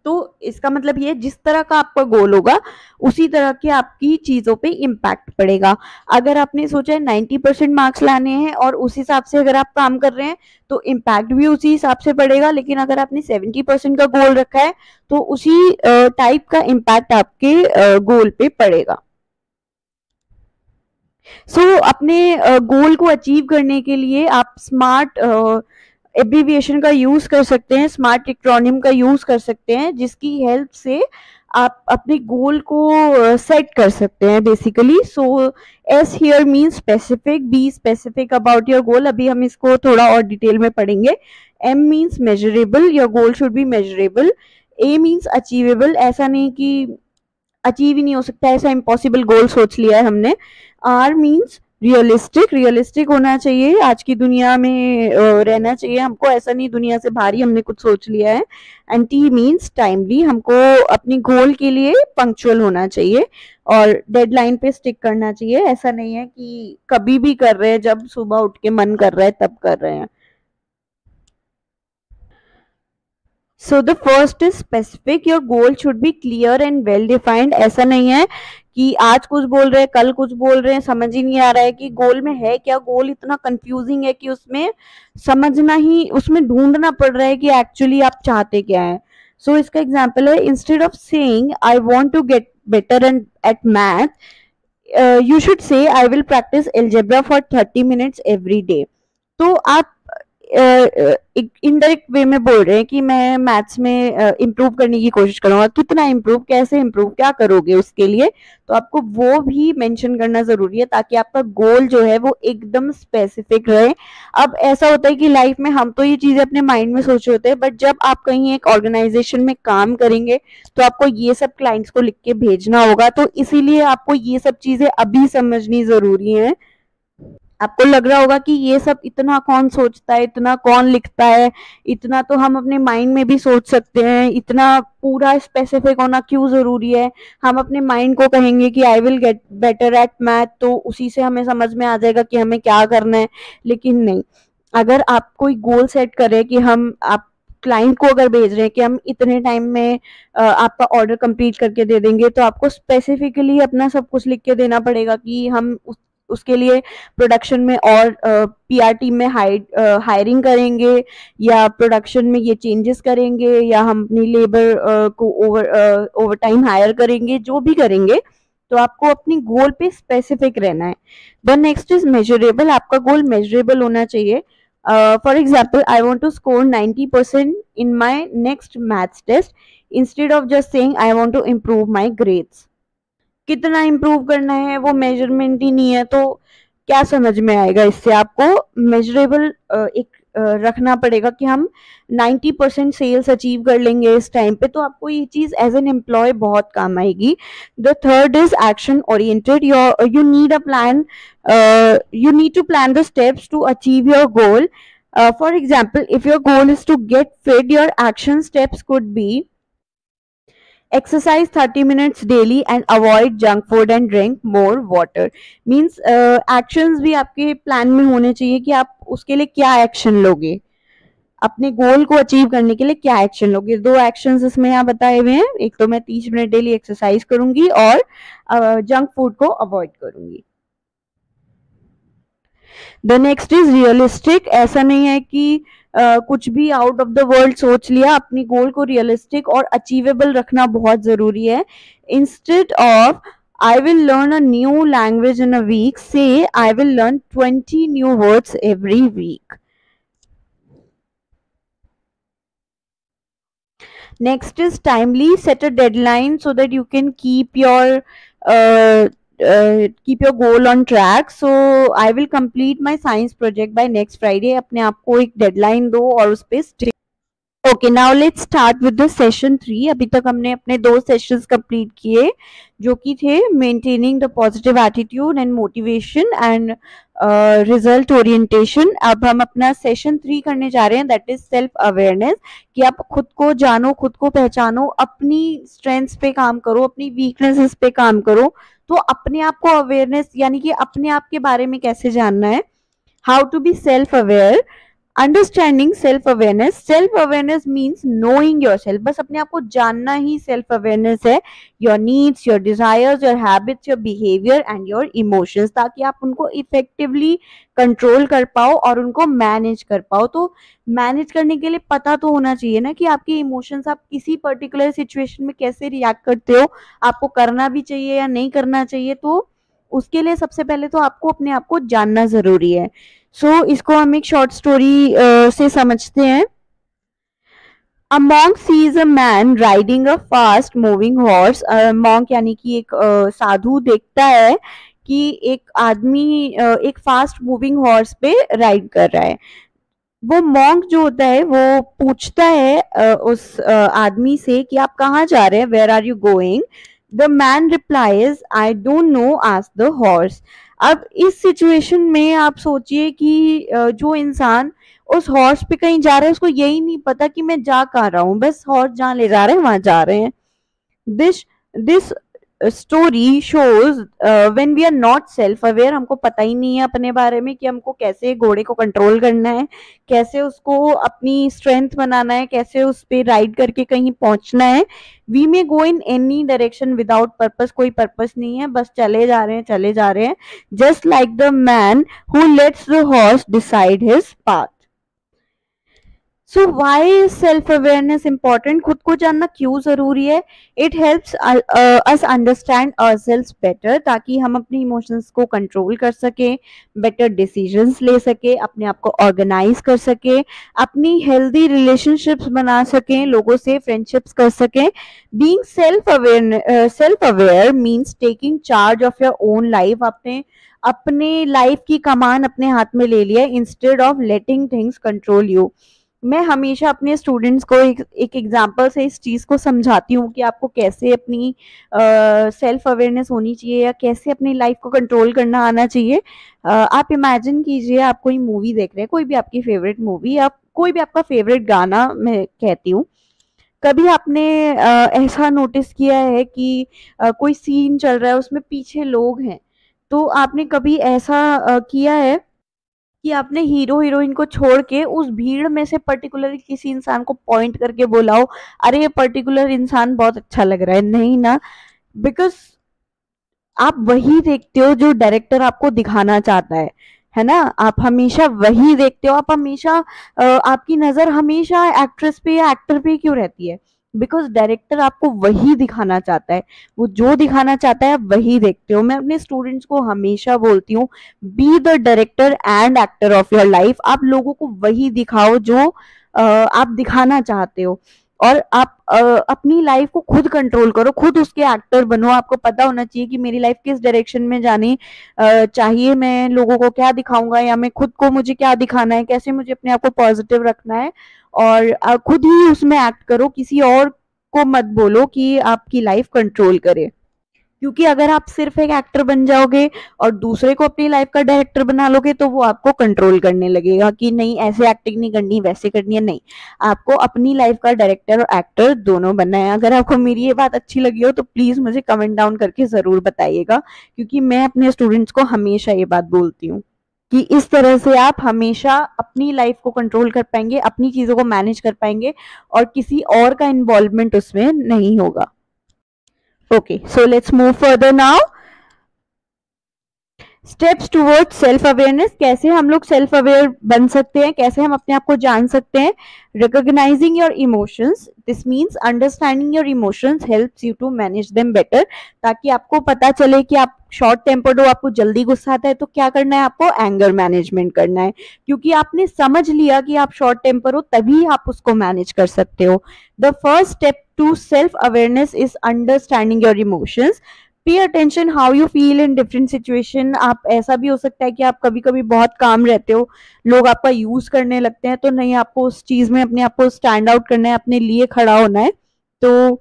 तो इसका मतलब ये, जिस तरह का आपका गोल होगा उसी तरह के आपकी चीजों पे इम्पैक्ट पड़ेगा. अगर आपने सोचा है 90% मार्क्स लाने हैं और उस हिसाब से अगर आप काम कर रहे हैं तो इम्पैक्ट भी उसी हिसाब से पड़ेगा. लेकिन अगर आपने 70% का गोल रखा है तो उसी टाइप का इम्पैक्ट आपके गोल पे पड़ेगा. अपने गोल को अचीव करने के लिए आप स्मार्ट एब्रीविएशन का यूज कर सकते हैं, स्मार्ट एक्रोनिम का यूज कर सकते हैं, जिसकी हेल्प से आप अपने गोल को सेट कर सकते हैं basically. So S here mean specific, be specific about your goal. अभी हम इसको थोड़ा और डिटेल में पढ़ेंगे। M means measurable, your goal should be measurable. A means achievable, ऐसा नहीं कि अचीव ही नहीं हो सकता, ऐसा इम्पॉसिबल गोल सोच लिया है हमने। आर मीन्स रियलिस्टिक, रियलिस्टिक होना चाहिए, आज की दुनिया में रहना चाहिए हमको, ऐसा नहीं दुनिया से भारी हमने कुछ सोच लिया है। एंड टी मीन्स टाइमली, हमको अपनी गोल के लिए पंक्चुअल होना चाहिए और डेडलाइन पे स्टिक करना चाहिए, ऐसा नहीं है कि कभी भी कर रहे हैं, जब सुबह उठ के मन कर रहा है तब कर रहे हैं। So the first is specific, your goal should B clear and well defined. ऐसा नहीं है कि आज कुछ बोल रहे हैं कल कुछ बोल रहे हैं, समझ ही नहीं आ रहा है कि गोल में है क्या। गोल इतना कंफ्यूजिंग है कि उसमें समझना ही, उसमें ढूंढना पड़ रहा है कि एक्चुअली आप चाहते क्या है। सो इसका एग्जाम्पल है, instead of saying I want to get better and at math, you should say I will practice algebra for 30 minutes every day. तो आप एक इनडायरेक्ट वे में बोल रहे हैं कि मैं मैथ्स में इम्प्रूव करने की कोशिश करूंगा। कितना इम्प्रूव, कैसे इम्प्रूव, क्या करोगे उसके लिए, तो आपको वो भी मेंशन करना जरूरी है ताकि आपका गोल जो है वो एकदम स्पेसिफिक रहे। अब ऐसा होता है कि लाइफ में हम तो ये चीजें अपने माइंड में सोचे होते हैं, बट जब आप कहीं एक ऑर्गेनाइजेशन में काम करेंगे तो आपको ये सब क्लाइंट्स को लिख के भेजना होगा, तो इसीलिए आपको ये सब चीजें अभी समझनी जरूरी है। आपको लग रहा होगा कि ये सब इतना कौन सोचता है, इतना कौन लिखता है, इतना तो हम अपने माइंड में भी सोच सकते हैं, इतना पूरा स्पेसिफिक होना क्यों जरूरी है। हम अपने माइंड को कहेंगे कि I will get better at math, तो उसी से हमें समझ में आ जाएगा कि हमें क्या करना है। लेकिन नहीं, अगर आप कोई गोल सेट करें कि हम आप क्लाइंट को अगर भेज रहे हैं कि हम इतने टाइम में आपका ऑर्डर कंप्लीट करके दे देंगे, तो आपको स्पेसिफिकली अपना सब कुछ लिख के देना पड़ेगा कि हम उसके लिए प्रोडक्शन में और पीआर टीम में हायरिंग करेंगे, या प्रोडक्शन में ये चेंजेस करेंगे, या हम अपनी लेबर को ओवर टाइम हायर करेंगे, जो भी करेंगे। तो आपको अपनी गोल पे स्पेसिफिक रहना है। द नेक्स्ट इज मेजरेबल, आपका गोल मेजरेबल होना चाहिए। For example, I want to score 90% in my next maths test, instead of just saying I want to improve my grades. कितना इम्प्रूव करना है वो मेजरमेंट ही नहीं है, तो क्या समझ में आएगा इससे। आपको मेजरेबल एक रखना पड़ेगा कि हम 90% सेल्स अचीव कर लेंगे इस टाइम पे, तो आपको ये चीज एज एन एम्प्लॉय बहुत काम आएगी। The third is action oriented, you need a plan, you need to plan the steps to achieve your goal. For example, if your goal is to get fit, your action steps could be exercise 30 minutes daily and avoid junk food and drink more water। means actions भी आपके plan में होने चाहिए कि आप उसके लिए क्या एक्शन लोगे, अपने गोल को अचीव करने के लिए क्या एक्शन लोगे। दो एक्शंस इसमें यहाँ बताए हुए हैं, एक तो मैं 30 मिनट डेली एक्सरसाइज करूंगी और जंक फूड को अवॉइड करूंगी। द नेक्स्ट इज रियलिस्टिक, ऐसा नहीं है कि कुछ भी आउट ऑफ द वर्ल्ड सोच लिया, अपनी गोल को रियलिस्टिक और अचीवेबल रखना बहुत जरूरी है। Instead of I will learn a new language in a week, say I will learn 20 new words every week. Next is timely, set a deadline so that you can keep your goal on track। So I will complete my science project by next Friday। अपने आप को एक deadline दो और उस पे stick। Okay, now let's start with the session 3। अभी तक हमने अपने 2 सेशंस कंप्लीट किए जो कि थे maintaining the positive attitude and motivation and result orientation. अब हम अपना सेशन 3 करने जा रहे हैं, दैट इज सेल्फ अवेयरनेस, कि आप खुद को जानो, खुद को पहचानो, अपनी स्ट्रेंथ्स पे काम करो, अपनी वीकनेसेस पे काम करो। तो अपने आप को अवेयरनेस यानी कि अपने आप के बारे में कैसे जानना है, how to be self aware. Understanding self awareness, self awareness means knowing your self, बस अपने आप को जानना ही सेल्फ अवेयरनेस है। Your needs, your desires, your habits, your behaviour and your emotions, ताकि आप उनको इफेक्टिवली कंट्रोल कर पाओ और उनको मैनेज कर पाओ। तो मैनेज करने के लिए पता तो होना चाहिए ना कि आपके इमोशंस, आप किसी पर्टिकुलर सिचुएशन में कैसे रिएक्ट करते हो, आपको करना भी चाहिए या नहीं करना चाहिए। तो उसके लिए सबसे पहले तो आपको अपने आप को जानना ज़रूरी है। सो इसको हम एक शॉर्ट स्टोरी से समझते हैं। A monk sees a man riding a fast moving horse। monk यानी कि एक साधु देखता है कि एक आदमी एक फास्ट मूविंग हॉर्स पे राइड कर रहा है। वो मॉन्क जो होता है वो पूछता है उस आदमी से कि आप कहाँ जा रहे हैं, where are you going. The man replies I don't know, ask the horse. अब इस सिचुएशन में आप सोचिए कि जो इंसान उस हॉर्स पे कहीं जा रहा है उसको यही नहीं पता कि मैं जा कहाँ रहा हूँ, बस हॉर्स जहाँ ले जा रहे हैं वहां जा रहे हैं। This story shows when we are not self aware, हमको पता ही नहीं है अपने बारे में कि हमको कैसे घोड़े को कंट्रोल करना है, कैसे उसको अपनी स्ट्रेंथ बनाना है, कैसे उस पे राइड करके कहीं पहुंचना है। We may go in any direction without purpose, कोई पर्पस नहीं है, बस चले जा रहे हैं चले जा रहे हैं। Just like the man who lets the horse decide his path. So why is self awareness important? खुद को जानना क्यों जरूरी है? It helps us understand ourselves better, ताकि हम अपने इमोशंस को कंट्रोल कर सके, बेटर डिसीजंस ले सके, अपने आप को ऑर्गेनाइज कर सके, अपनी हेल्दी रिलेशनशिप्स बना सकें, लोगों से फ्रेंडशिप्स कर सकें। Being self aware means taking charge of your own life. आपने अपने लाइफ की कमान अपने हाथ में ले लिया instead of letting things control you. मैं हमेशा अपने स्टूडेंट्स को एक एग्जांपल से इस चीज़ को समझाती हूँ कि आपको कैसे अपनी सेल्फ अवेयरनेस होनी चाहिए या कैसे अपनी लाइफ को कंट्रोल करना आना चाहिए। आप इमेजिन कीजिए आप कोई मूवी देख रहे हैं, कोई भी आपकी फेवरेट मूवी या कोई भी आपका फेवरेट गाना मैं कहती हूँ। कभी आपने ऐसा नोटिस किया है कि कोई सीन चल रहा है उसमें पीछे लोग हैं, तो आपने कभी ऐसा किया है कि आपने हीरो हीरोइन को छोड़ के उस भीड़ में से पर्टिकुलर किसी इंसान को पॉइंट करके बोला हो, अरे ये पर्टिकुलर इंसान बहुत अच्छा लग रहा है? नहीं ना, बिकॉज आप वही देखते हो जो डायरेक्टर आपको दिखाना चाहता है ना। आप हमेशा वही देखते हो, आप हमेशा आपकी नजर हमेशा एक्ट्रेस पे या एक्टर पे क्यों रहती है? बिकॉज डायरेक्टर आपको वही दिखाना चाहता है, वो जो दिखाना चाहता है आप वही देखते हो। मैं अपने स्टूडेंट्स को हमेशा बोलती हूँ, be the director and actor of your life. आप लोगों को वही दिखाओ जो आप दिखाना चाहते हो, और आप अपनी लाइफ को खुद कंट्रोल करो, खुद उसके एक्टर बनो। आपको पता होना चाहिए कि मेरी लाइफ किस डायरेक्शन में जानी चाहिए, मैं लोगों को क्या दिखाऊंगा या मैं खुद को मुझे क्या दिखाना है, कैसे मुझे अपने आप को पॉजिटिव रखना है, और खुद ही उसमें एक्ट करो। किसी और को मत बोलो कि आपकी लाइफ कंट्रोल करे, क्योंकि अगर आप सिर्फ एक एक्टर बन जाओगे और दूसरे को अपनी लाइफ का डायरेक्टर बना लोगे तो वो आपको कंट्रोल करने लगेगा कि नहीं ऐसे एक्टिंग नहीं करनी, वैसे करनी है। नहीं, आपको अपनी लाइफ का डायरेक्टर और एक्टर दोनों बनना है। अगर आपको मेरी ये बात अच्छी लगी हो तो प्लीज मुझे कमेंट डाउन करके जरूर बताइएगा, क्योंकि मैं अपने स्टूडेंट्स को हमेशा ये बात बोलती हूँ कि इस तरह से आप हमेशा अपनी लाइफ को कंट्रोल कर पाएंगे, अपनी चीजों को मैनेज कर पाएंगे और किसी और का इन्वॉल्वमेंट उसमें नहीं होगा। Okay, so let's move further now. Steps toward self awareness, कैसे हम लोग सेल्फ अवेयर बन सकते हैं, कैसे हम अपने आप को जान सकते हैं। Recognising your emotions, this means understanding your emotions helps you to manage them better, ताकि आपको पता चले कि आप शॉर्ट टेम्पर्ड हो, आपको जल्दी गुस्सा आता है तो क्या करना है, आपको एंगर मैनेजमेंट करना है, क्योंकि आपने समझ लिया कि आप शॉर्ट टेम्पर हो तभी आप उसको मैनेज कर सकते हो। The first step to self awareness is understanding your emotions. Pay attention how you feel in different situation. आप ऐसा भी हो सकता है कि आप कभी कभी बहुत काम रहते हो, लोग आपका यूज करने लगते हैं, तो नहीं, आपको उस चीज में अपने आप को स्टैंड आउट करना है, अपने लिए खड़ा होना है, तो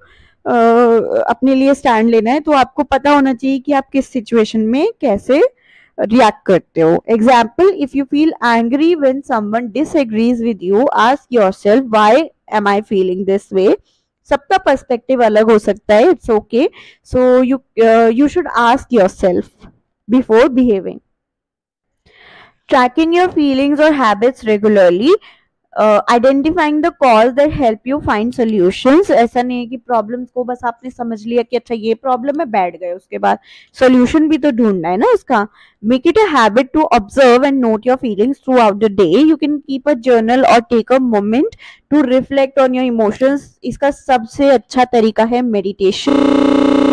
अपने लिए स्टैंड लेना है। तो आपको पता होना चाहिए कि आप किस सिचुएशन में कैसे रिएक्ट करते हो। Example, if you feel angry when someone disagrees with you, ask yourself why am I feeling this way. सबका पर्सपेक्टिव अलग हो सकता है, it's okay. So you should ask yourself before behaving. Tracking your feelings or habits regularly, identifying the cause that help you find solutions. ऐसा नहीं है कि problems को बस आपने समझ लिया कि अच्छा ये प्रॉब्लम है, बैठ गए, उसके बाद सोल्यूशन भी तो ढूंढना है ना इसका। Make it a habit to observe and note your feelings throughout the day. You can keep a journal or take a moment to reflect on your emotions. इसका सबसे अच्छा तरीका है meditation.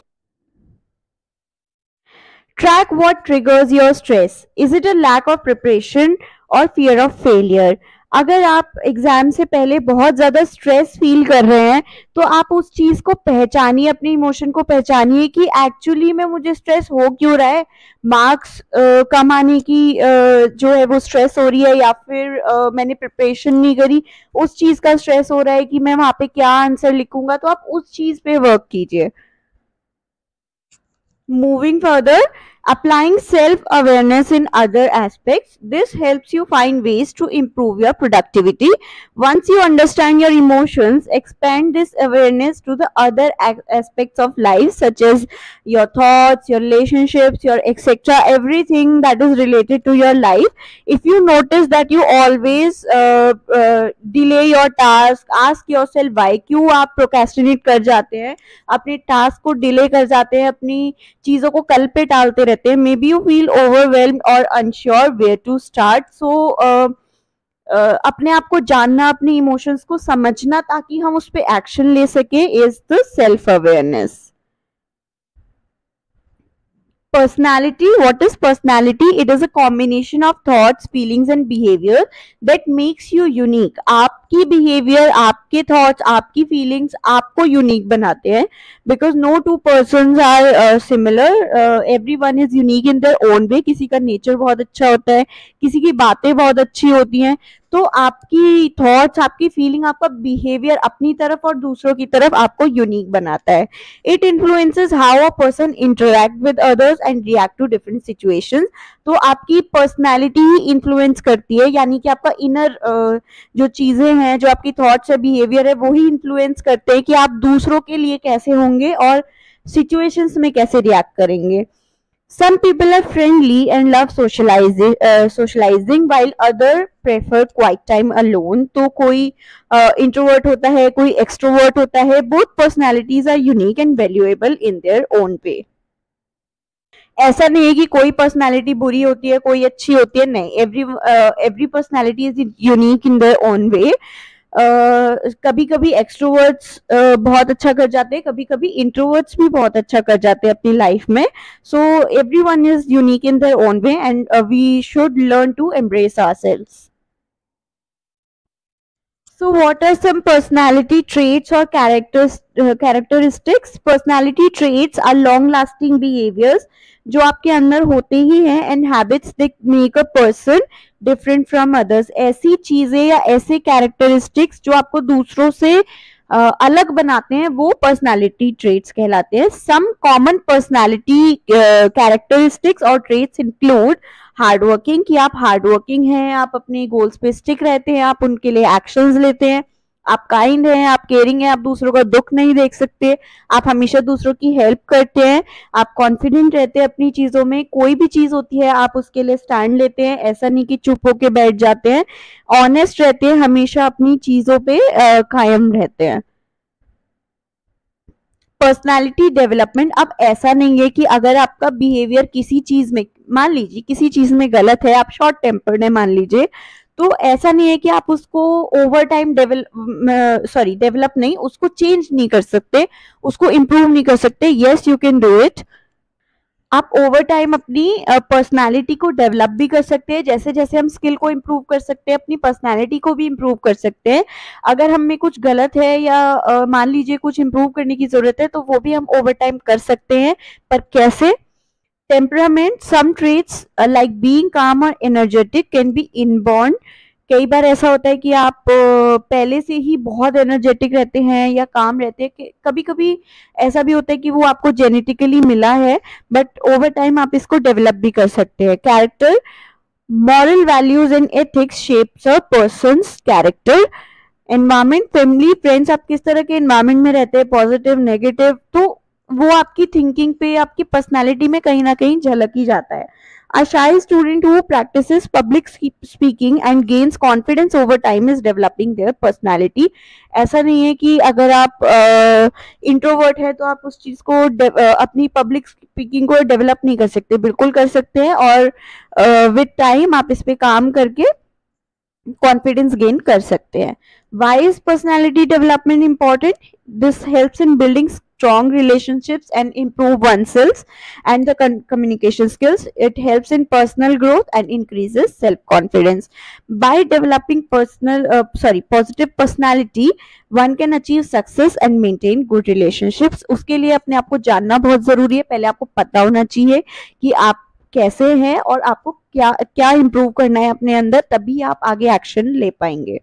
Track what triggers your stress. Is it a lack of preparation or fear of failure? अगर आप exam से पहले बहुत ज़्यादा स्ट्रेस फील कर रहे हैं, तो आप उस चीज़ को पहचानिए, अपने इमोशन को पहचानिए कि एक्चुअली में मुझे स्ट्रेस हो क्यों रहा है। मार्क्स कम आने की जो है वो स्ट्रेस हो रही है, या फिर मैंने प्रिपरेशन नहीं करी उस चीज़ का स्ट्रेस हो रहा है कि मैं वहाँ पे क्या आंसर लिखूंगा। तो आप उस चीज़ पे वर्क कीजिए। Moving further, applying self awareness in other aspects. This helps you find ways to improve your productivity. Once you understand your emotions, expand this awareness to the other aspects of life, such as your thoughts, your relationships, your etc. Everything that is related to your life. If you notice that you always delay your task, ask yourself why. क्यों आप procrastinate कर जाते हैं, अपने task को delay कर जाते हैं, अपनी चीजों को कल पे टालते रहते हैं। May be you feel overwhelmed और अनश्योर वेयर टू स्टार्ट। सो अपने आप को जानना, अपने इमोशंस को समझना ताकि हम उस पर एक्शन ले सके, is the self awareness. Personality. What is personality? It is a combination of thoughts, feelings and behavior that makes you unique. आपकी behavior, आपके thoughts, आपकी feelings आपको unique बनाते हैं, because no two persons are similar. Everyone is unique in their own way. किसी का nature बहुत अच्छा होता है, किसी की बातें बहुत अच्छी होती हैं। तो आपकी थॉट्स, आपकी फीलिंग, आपका बिहेवियर अपनी तरफ और दूसरों की तरफ आपको यूनिक बनाता है। It influences how a person interact with others and react to different situations. तो आपकी पर्सनैलिटी ही इन्फ्लुएंस करती है, यानी कि आपका इनर जो चीजें हैं, जो आपकी थॉट्स है, बिहेवियर है, वो ही इन्फ्लुएंस करते हैं कि आप दूसरों के लिए कैसे होंगे और सिचुएशंस में कैसे रिएक्ट करेंगे। Some people are friendly and love socializing while other prefer quiet time alone. तो कोई introvert होता है, कोई extrovert होता है. Both personalities are unique and valuable in their own way. ऐसा नहीं है कि कोई पर्सनालिटी बुरी होती है, कोई अच्छी होती है, नहीं। Every personality is unique in their own वे। कभी कभी एक्सट्रोवर्ट्स बहुत अच्छा कर जाते हैं, कभी कभी इंट्रोवर्ट्स भी बहुत अच्छा कर जाते हैं अपनी लाइफ में। So everyone is unique in their own way and we should learn to embrace ourselves. So what are some personality traits or characteristics? Personality traits are long lasting behaviors जो आपके अंदर होते ही हैं, and habits that make a person different from others. ऐसी चीजें या ऐसे characteristics जो आपको दूसरों से अलग बनाते हैं, वो personality traits कहलाते हैं। Some common personality characteristics और traits include हार्ड वर्किंग, कि आप हार्ड वर्किंग हैं, आप अपने गोल्स पे स्टिक रहते हैं, आप उनके लिए एक्शंस लेते हैं। आप काइंड हैं, आप केयरिंग हैं, आप दूसरों का दुख नहीं देख सकते, आप हमेशा दूसरों की हेल्प करते हैं। आप कॉन्फिडेंट रहते हैं अपनी चीजों में, कोई भी चीज होती है आप उसके लिए स्टैंड लेते हैं, ऐसा नहीं कि चुप होके बैठ जाते हैं। ऑनेस्ट रहते हैं, हमेशा अपनी चीजों पे कायम रहते हैं। पर्सनालिटी डेवलपमेंट, अब ऐसा नहीं है कि अगर आपका बिहेवियर किसी चीज में, मान लीजिए किसी चीज में गलत है, आप शॉर्ट टेम्पर्ड है मान लीजिए, तो ऐसा नहीं है कि आप उसको ओवर टाइम डेवलप नहीं, उसको चेंज नहीं कर सकते, उसको इम्प्रूव नहीं कर सकते। Yes, you can do it. आप ओवर टाइम अपनी पर्सनालिटी को डेवलप भी कर सकते हैं, जैसे जैसे हम स्किल को इम्प्रूव कर सकते हैं, अपनी पर्सनालिटी को भी इम्प्रूव कर सकते हैं। अगर हम में कुछ गलत है या मान लीजिए कुछ इम्प्रूव करने की जरूरत है, तो वो भी हम ओवर टाइम कर सकते हैं, पर कैसे? टेम्परामेंट, सम ट्रेट्स लाइक बीइंग काम और एनर्जेटिक कैन बी इनबॉर्न। कई बार ऐसा होता है कि आप पहले से ही बहुत एनर्जेटिक रहते हैं या काम रहते हैं। कभी कभी ऐसा भी होता है कि वो आपको जेनेटिकली मिला है, बट ओवर टाइम आप इसको डेवलप भी कर सकते हैं। Character, moral values and ethics shapes a persons character. Environment, family, friends, आप किस तरह के एनवायरमेंट में रहते हैं, पॉजिटिव, नेगेटिव, तो वो आपकी थिंकिंग पे, आपकी पर्सनालिटी में कहीं ना कहीं झलक ही जाता है। A shy student who practices public speaking and gains confidence over time is developing their personality. ऐसा नहीं है कि अगर आप इंट्रोवर्ट है तो आप उस चीज को अपनी पब्लिक स्पीकिंग को डेवलप नहीं कर सकते, बिल्कुल कर सकते हैं, और विद टाइम आप इस पे काम करके कॉन्फिडेंस गेन कर सकते हैं। Why is personality development important? This helps in building strong relationships and improve oneself and the communication skills. It helps in personal growth and increases self confidence. By developing positive personality, one can achieve success and maintain good relationships. उसके लिए अपने आप को जानना बहुत जरूरी है, पहले आपको पता होना चाहिए कि आप कैसे हैं और आपको क्या क्या इम्प्रूव करना है अपने अंदर, तभी आप आगे एक्शन ले पाएंगे.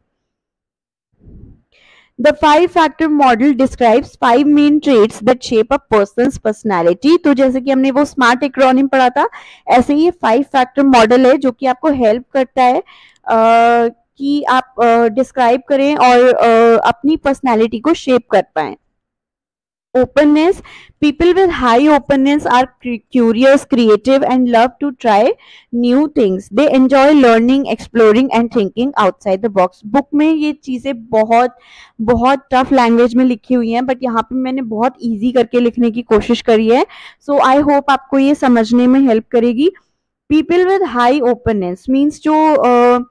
The five factor model describes five main traits that shape a person's personality. तो जैसे कि हमने वो स्मार्ट एक्रोनिम पढ़ा था, ऐसे ही फाइव फैक्टर मॉडल है जो कि आपको हेल्प करता है कि आप डिस्क्राइब करें और अपनी पर्सनालिटी को शेप कर पाएं. Openness. People with high openness are curious, creative and love to try new things. They enjoy learning, exploring and thinking outside the box. Book में ये चीज़ें बहुत बहुत टफ लैंग्वेज में लिखी हुई हैं, बट यहाँ पे मैंने बहुत इजी करके लिखने की कोशिश करी है. सो आई होप आपको ये समझने में हेल्प करेगी. People with high openness means जो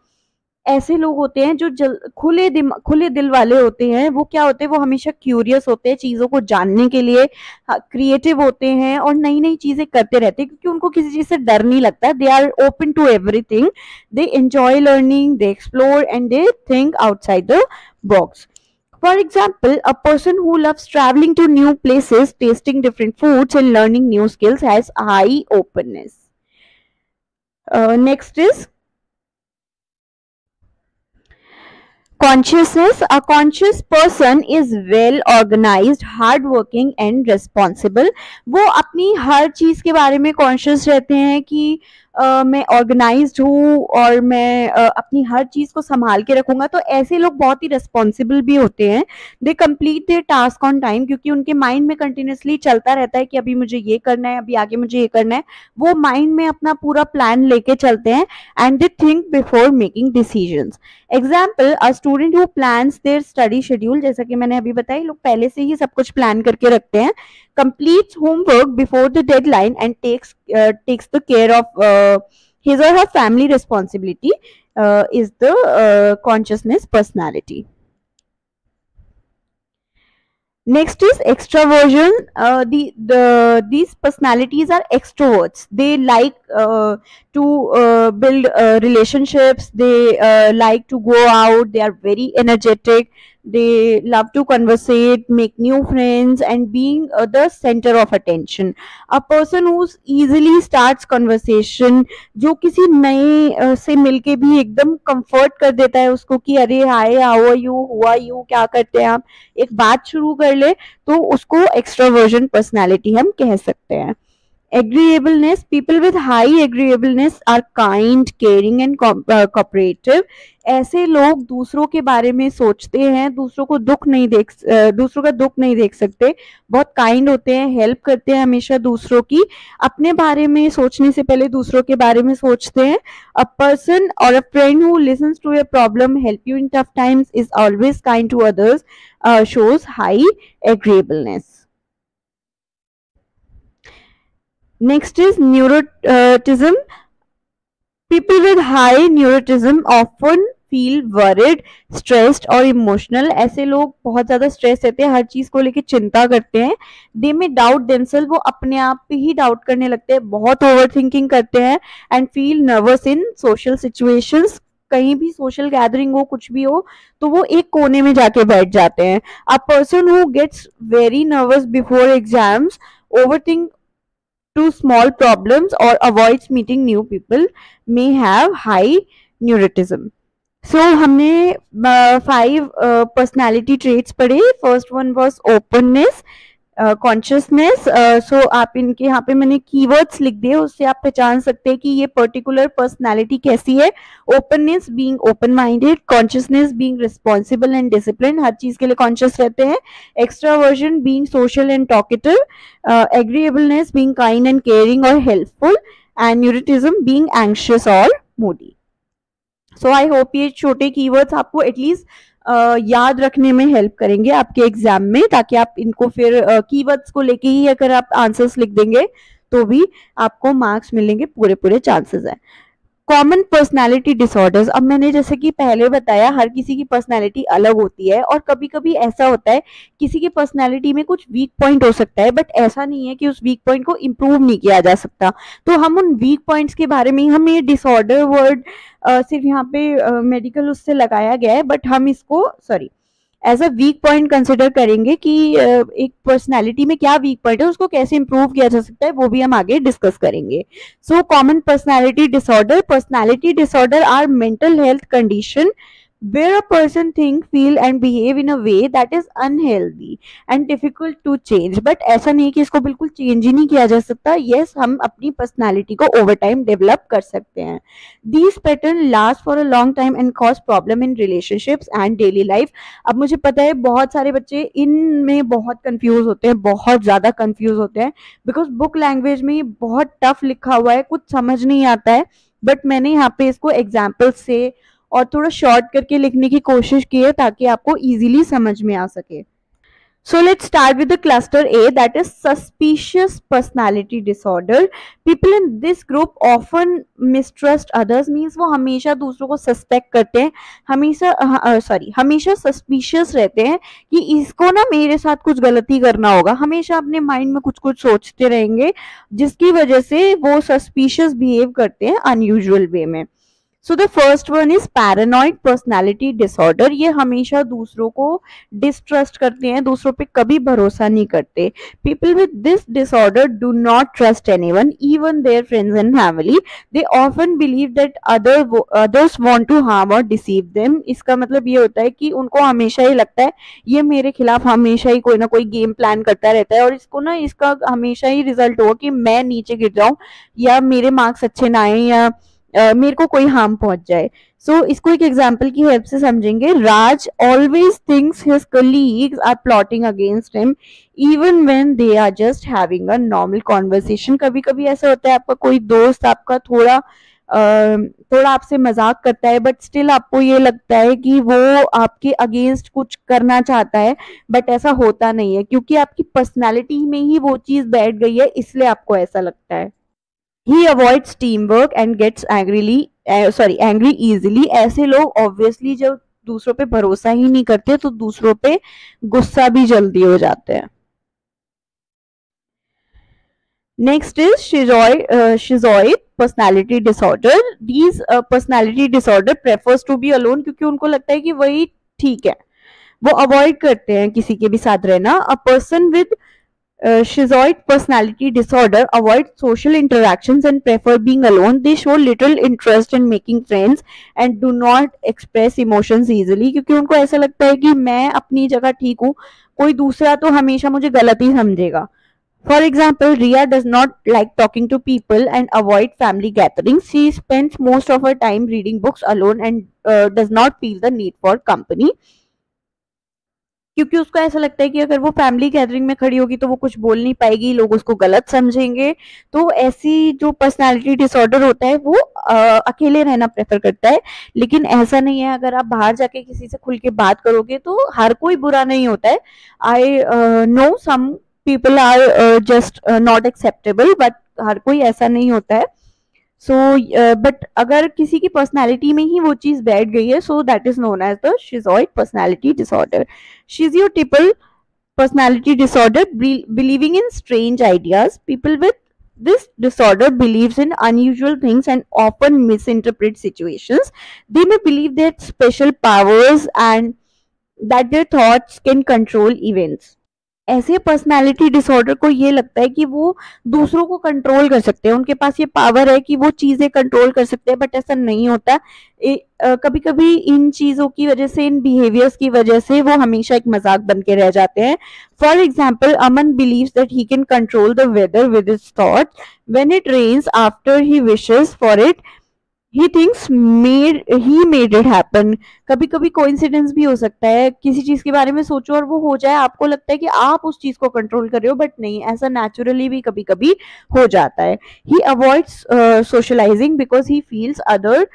ऐसे लोग होते हैं जो खुले दिल वाले होते हैं. वो क्या होते हैं, वो हमेशा क्यूरियस होते हैं चीज़ों को जानने के लिए, क्रिएटिव होते हैं और नई नई चीज़ें करते रहते हैं क्योंकि उनको किसी चीज़ से डर नहीं लगता. They are open to everything. They enjoy learning, they explore and they think outside the box. For example, a person who loves traveling to new places, tasting different foods and learning new skills has high openness. Next is consciousness. A conscious person is well organized, hardworking and responsible. वो अपनी हर चीज़ के बारे में conscious रहते हैं कि मैं organised हूँ और मैं अपनी हर चीज़ को संभाल के रखूंगा. तो ऐसे लोग बहुत ही रिस्पॉन्सिबल भी होते हैं. They complete their task on time क्योंकि उनके माइंड में कंटिन्यूसली चलता रहता है कि अभी मुझे ये करना है, अभी आगे मुझे ये करना है. वो माइंड में अपना पूरा प्लान लेके चलते हैं and they think before making decisions. Example, a student who plans there study schedule, जैसा कि मैंने अभी बताया, लोग पहले से ही सब कुछ प्लान करके रखते हैं. completes homework before the deadline and takes the care of his or her family responsibility is the consciousness personality. Next is extroversion. These personalities are extroverts. They like to build relationships. They like to go out. They are very energetic. They love to conversate, make new friends and being the center of attention. A person who easily starts conversation, जो किसी नए से मिलके भी एकदम comfort कर देता है उसको कि अरे hi, how are you, who are you, क्या करते हैं आप, एक बात शुरू कर ले, तो उसको एक्सट्रोवर्जन पर्सनालिटी हम कह सकते हैं. Agreeableness. People with high agreeableness are kind, caring and cooperative. ऐसे लोग दूसरों के बारे में सोचते हैं, दूसरों का दुख नहीं देख सकते, बहुत काइंड होते हैं, हेल्प करते हैं हमेशा दूसरों की, अपने बारे में सोचने से पहले दूसरों के बारे में सोचते हैं. A person or a friend who listens to your problem, help you in tough times, is always kind to others, shows high agreeableness. Next is neuroticism. People with high neuroticism often feel worried, stressed और emotional. ऐसे लोग बहुत ज़्यादा stress रहते हैं, हर चीज़ को लेके चिंता करते हैं. They may doubt themselves. वो अपने आप पे ही डाउट करने लगते हैं, बहुत ओवर थिंकिंग करते हैं and feel nervous in social situations. कहीं भी सोशल गैदरिंग हो, कुछ भी हो, तो वो एक कोने में जाके बैठ जाते हैं. A person who gets very nervous before exams, overthink to small problems or avoids meeting new people may have high neuroticism. So हमने 5 personality traits पढ़े. First one was openness, consciousness. So आप इनके यहाँ पे मैंने keywords लिख दिए, उससे आप पहचान सकते हैं कि ये particular personality कैसी है. Openness being open minded, consciousness being responsible and disciplined, हर चीज के लिए conscious रहते हैं. Extroversion being social and talkative, agreeableness being kind and caring or helpful, and neuroticism being anxious or moody. So I hope ये छोटे keywords आपको at least याद रखने में हेल्प करेंगे आपके एग्जाम में, ताकि आप इनको फिर कीवर्ड्स को लेके ही अगर आप आंसर्स लिख देंगे तो भी आपको मार्क्स मिलेंगे, पूरे चांसेस है. कॉमन पर्सनालिटी डिसऑर्डर्स, अब मैंने जैसे कि पहले बताया हर किसी की पर्सनालिटी अलग होती है और कभी कभी ऐसा होता है किसी की पर्सनालिटी में कुछ वीक पॉइंट हो सकता है, बट ऐसा नहीं है कि उस वीक पॉइंट को इम्प्रूव नहीं किया जा सकता। तो हम उन वीक पॉइंट्स के बारे में, हम ये डिसऑर्डर वर्ड सिर्फ यहाँ पे मेडिकल उससे लगाया गया है, बट हम इसको sorry as a weak point consider करेंगे कि एक पर्सनैलिटी में क्या वीक पॉइंट है, उसको कैसे इंप्रूव किया जा सकता है, वो भी हम आगे डिस्कस करेंगे। So common personality disorder are mental health condition where a person think, feel and behave in a way that is unhealthy and difficult to change, but ऐसा नहीं कि इसको बिल्कुल चेंज ही नहीं किया जा सकता। yes, हम अपनी पर्सनालिटी को ओवर टाइम डेवलप कर सकते हैं। these pattern last for a long time and cause problem in relationships and daily life। अब मुझे पता है बहुत सारे बच्चे इनमें बहुत कंफ्यूज होते हैं, बहुत ज़्यादा कंफ्यूज होते हैं, बिकॉज बुक लैंग्वेज में ये बहुत टफ लिखा हुआ है, कुछ समझ नहीं आता है, बट मैंने यहाँ पे इसको एग्जाम्पल से और थोड़ा शॉर्ट करके लिखने की कोशिश की है ताकि आपको इजीली समझ में आ सके। So let's start with the cluster A, that is suspicious personality disorder. People in this group often mistrust others, means वो हमेशा दूसरों को सस्पेक्ट करते हैं, हमेशा सस्पिशियस रहते हैं कि इसको ना मेरे साथ कुछ गलती करना होगा, हमेशा अपने माइंड में कुछ कुछ सोचते रहेंगे, जिसकी वजह से वो सस्पिशियस बिहेव करते हैं अनयूजुअल वे में। So the first one is paranoid personality disorder. ये हमेशा दूसरों को डिस्ट्रस्ट करते हैं, दूसरों पे कभी भरोसा नहीं करते। People with this disorder do not trust anyone, even their friends and family. They often believe that others want to harm or deceive them. इसका मतलब ये होता है कि उनको हमेशा ही लगता है ये मेरे खिलाफ हमेशा ही कोई ना कोई गेम प्लान करता रहता है और इसको ना इसका हमेशा ही रिजल्ट होगा कि मैं नीचे गिर जाऊं या मेरे मार्क्स अच्छे ना आए या मेरे को कोई हार्म पहुंच जाए। सो इसको एक एग्जांपल की हेल्प से समझेंगे। Raj always thinks his colleagues are plotting against him even when they are just having a normal conversation. कभी कभी ऐसा होता है आपका कोई दोस्त आपका थोड़ा आपसे मजाक करता है, बट स्टिल आपको ये लगता है कि वो आपके अगेंस्ट कुछ करना चाहता है, बट ऐसा होता नहीं है क्योंकि आपकी पर्सनैलिटी में ही वो चीज बैठ गई है, इसलिए आपको ऐसा लगता है। He avoids teamwork and gets angry easily। ऐसे लोग ऑब्वियसली जब दूसरों पे भरोसा ही नहीं करते तो दूसरों पे गुस्सा भी जल्दी हो जाते हैं। Next is schizoid personality disorder. These personality disorder prefers to be alone, क्योंकि उनको लगता है कि वही ठीक है, वो अवॉइड करते हैं किसी के भी साथ रहना। A person with schizoid personality disorder avoid social interactions and prefer being alone. They show little interest in making friends and do not express emotions easily, क्योंकि उनको ऐसा लगता है कि मैं अपनी जगह ठीक हूँ, कोई दूसरा तो हमेशा मुझे गलत ही समझेगा। For example, Ria does not like talking to people and avoid family gatherings. She spends most of her time reading books alone and does not feel the need for company. क्योंकि उसको ऐसा लगता है कि अगर वो फैमिली गैदरिंग में खड़ी होगी तो वो कुछ बोल नहीं पाएगी, लोग उसको गलत समझेंगे। तो ऐसी जो पर्सनालिटी डिसऑर्डर होता है वो अकेले रहना प्रेफर करता है। लेकिन ऐसा नहीं है, अगर आप बाहर जाके किसी से खुल के बात करोगे तो हर कोई बुरा नहीं होता है। I know some people are just not acceptable, but हर कोई ऐसा नहीं होता है। सो बट अगर किसी की पर्सनैलिटी में ही वो चीज बैठ गई है, so that is known as the schizoid personality disorder. Schizotypal personality disorder, believing in strange ideas. People with this disorder believes in unusual things and often misinterpret situations. They may believe they have special powers and that their thoughts can control events. ऐसे personality disorder को ये लगता है कि वो दूसरों को control कर सकते हैं, उनके पास ये पावर है कि वो चीजें कंट्रोल कर सकते हैं, बट ऐसा नहीं होता। कभी कभी इन चीजों की वजह से, इन बिहेवियर्स की वजह से वो हमेशा एक मजाक बन के रह जाते हैं। For example, Aman believes that he can control the weather with his thoughts. When it rains after he wishes for it, he thinks he made it happen। कभी कभी कोइंसिडेंस भी हो सकता है, किसी चीज के बारे में सोचो और वो हो जाए, आपको लगता है कि आप उस चीज को कंट्रोल कर रहे हो, बट नहीं, ऐसा नेचुरली भी कभी कभी हो जाता है। he avoids socializing because he feels others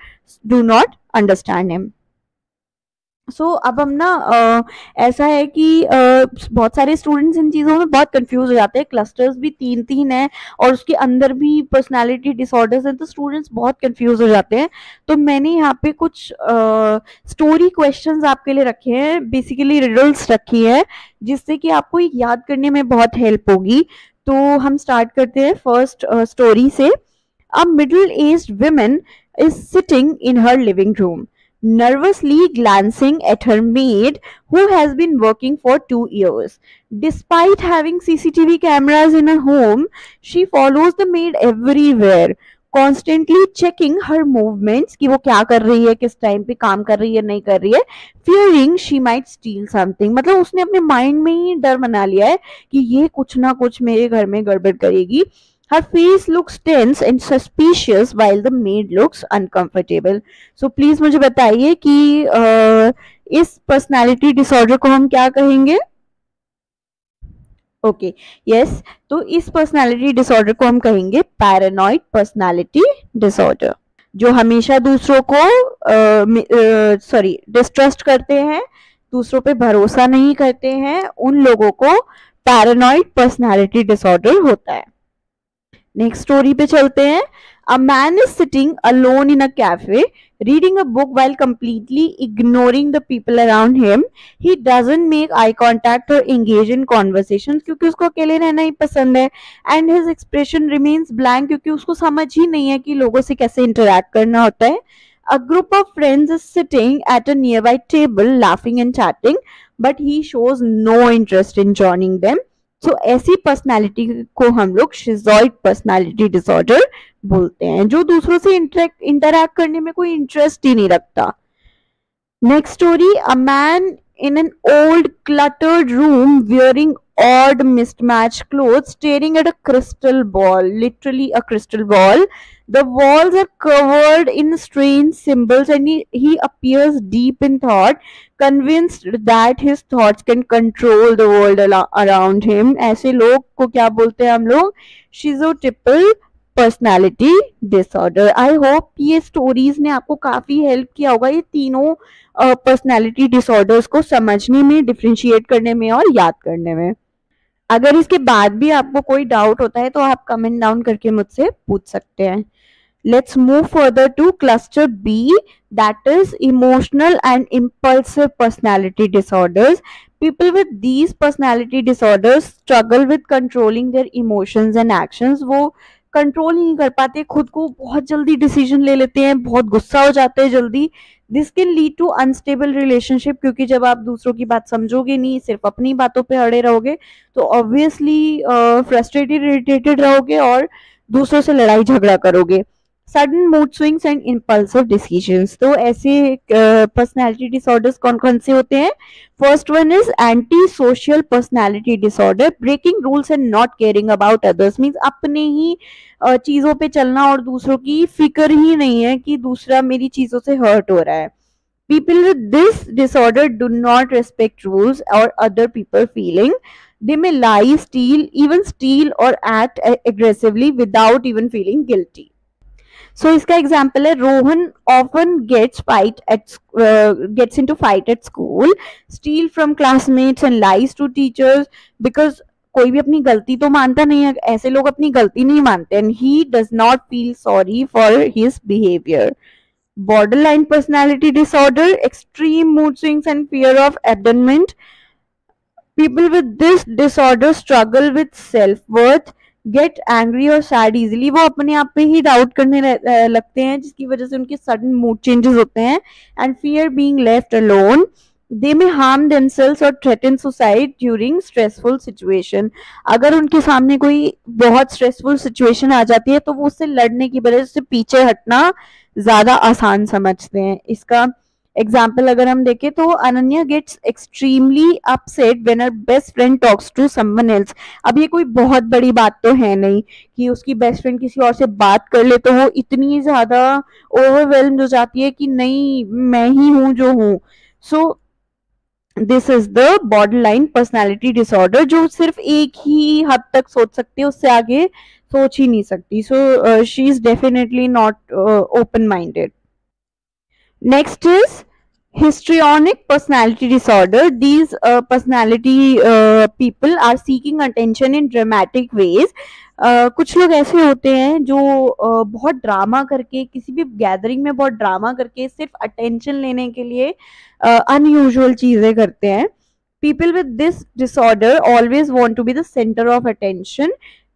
do not understand him। अब हम ना ऐसा है कि बहुत सारे स्टूडेंट्स इन चीज़ों में बहुत कंफ्यूज हो जाते हैं। क्लस्टर्स भी 3-3 हैं और उसके अंदर भी पर्सनालिटी डिसऑर्डर्स हैं, तो स्टूडेंट्स बहुत कंफ्यूज हो जाते हैं। तो मैंने यहाँ पे कुछ स्टोरी क्वेश्चंस आपके लिए रखे हैं, बेसिकली रिडल्स रखी है, जिससे कि आपको ये याद करने में बहुत हेल्प होगी। तो हम स्टार्ट करते हैं फर्स्ट स्टोरी से। A middle-aged woman is sitting in her living room, nervously glancing at her maid who has been working for 2 years. Despite having CCTV cameras in her home, she follows the maid everywhere, constantly checking her movements कि वो क्या कर रही है, किस time पे काम कर रही है, नहीं कर रही है, fearing she might steal something। मतलब उसने अपने माइंड में ही डर बना लिया है कि ये कुछ ना कुछ मेरे घर में गड़बड़ करेगी। Her face looks tense and suspicious while the maid looks uncomfortable. So please मुझे बताइए कि इस पर्सनालिटी डिसऑर्डर को हम क्या कहेंगे? Okay, yes. तो इस पर्सनालिटी डिसऑर्डर को हम कहेंगे पैरानॉइड पर्सनालिटी डिसऑर्डर। जो हमेशा दूसरों को डिस्ट्रस्ट करते हैं, दूसरों पे भरोसा नहीं करते हैं, उन लोगों को पैरानॉइड पर्सनालिटी डिसऑर्डर होता है। नेक्स्ट स्टोरी पे चलते हैं। A man is sitting alone in a cafe reading a book while completely ignoring the people around him. He doesn't make eye contact or engage in conversations क्योंकि उसको अकेले रहना ही पसंद है, and his expression remains blank क्योंकि उसको समझ ही नहीं है कि लोगों से कैसे interact करना होता है. A group of friends is sitting at a nearby table laughing and chatting, but he shows no interest in joining them. तो ऐसी पर्सनालिटी को हम लोग शिजॉइड पर्सनालिटी डिसऑर्डर बोलते हैं, जो दूसरों से इंटरैक्ट करने में कोई इंटरेस्ट ही नहीं रखता। Next story. A man in an old cluttered room wearing odd mismatched clothes staring at a crystal ball, literally a crystal ball. The walls are covered in strange symbols and he appears deep in thought, convinced that his thoughts can control the world around him. ऐसे लोग को क्या बोलते हैं हम लोग? Schizotypal personality disorder. I hope ये stories ने आपको काफी हेल्प किया होगा ये तीनों पर्सनालिटी डिसऑर्डर्स को समझने में, डिफरेंशिएट करने में और याद करने में। अगर इसके बाद भी आपको कोई डाउट होता है तो आप कमेंट डाउन करके मुझसे पूछ सकते हैं। Let's move further to cluster B, that is emotional and impulsive personality disorders. People with these personality disorders struggle with controlling their emotions and actions. वो कंट्रोल नहीं कर पाते खुद को, बहुत जल्दी डिसीजन ले लेते हैं, बहुत गुस्सा हो जाते हैं जल्दी। This can lead to unstable relationship, क्योंकि जब आप दूसरों की बात समझोगे नहीं, सिर्फ अपनी बातों पे अड़े रहोगे, तो ऑब्वियसली फ्रस्ट्रेटेड, इरिटेटेड रहोगे और दूसरों से लड़ाई झगड़ा करोगे। Sudden mood swings and impulsive decisions. तो ऐसे पर्सनालिटी डिसऑर्डर्स कौन कौन से होते हैं? First one is anti social personality disorder, breaking rules and not caring about others. Means अपने ही चीजों पे चलना और दूसरों की फिक्र ही नहीं है कि दूसरा मेरी चीजों से हर्ट हो रहा है। People with this disorder do not respect rules or other people feeling. They may lie, steal or act aggressively without even feeling guilty. So इसका एग्जाम्पल है, Rohan often gets into fight at school, steal from classmates and lies to teachers because कोई भी अपनी गलती तो मानता नहीं है, ऐसे लोग अपनी गलती नहीं मानते, and he does not feel sorry for his behavior. Borderline personality disorder, extreme mood swings and fear of abandonment. People with this disorder struggle with self-worth, get angry और sad easily. वो अपने आप पे ही डाउट करने लगते हैं, जिसकी वजह से उनके सडन मूड चेंजेस होते हैं, and fear being left alone. They may harm themselves or threaten suicide during stressful situation. अगर उनके सामने कोई बहुत स्ट्रेसफुल सिचुएशन आ जाती है तो वो उससे लड़ने की बजाय उससे पीछे हटना ज्यादा आसान समझते हैं। इसका एग्जाम्पल अगर हम देखें तो Ananya gets extremely upset when her best friend talks to someone else. अब ये कोई बहुत बड़ी बात तो है नहीं कि उसकी बेस्ट फ्रेंड किसी और से बात कर ले तो वो इतनी ज्यादा ओवरवेल्म्ड हो जाती है कि नहीं, मैं ही हूं जो हूं। So this is the borderline personality disorder, जो सिर्फ एक ही हद तक सोच सकती है, उससे आगे सोच ही नहीं सकती। So she is definitely not open minded. Next is Histrionic personality disorder. These personality people are seeking attention in dramatic ways. कुछ लोग ऐसे होते हैं जो बहुत ड्रामा करके किसी भी गैदरिंग में बहुत ड्रामा करके सिर्फ अटेंशन लेने के लिए अनयूजुअल चीजें करते हैं. People with this disorder always want to be the center of attention.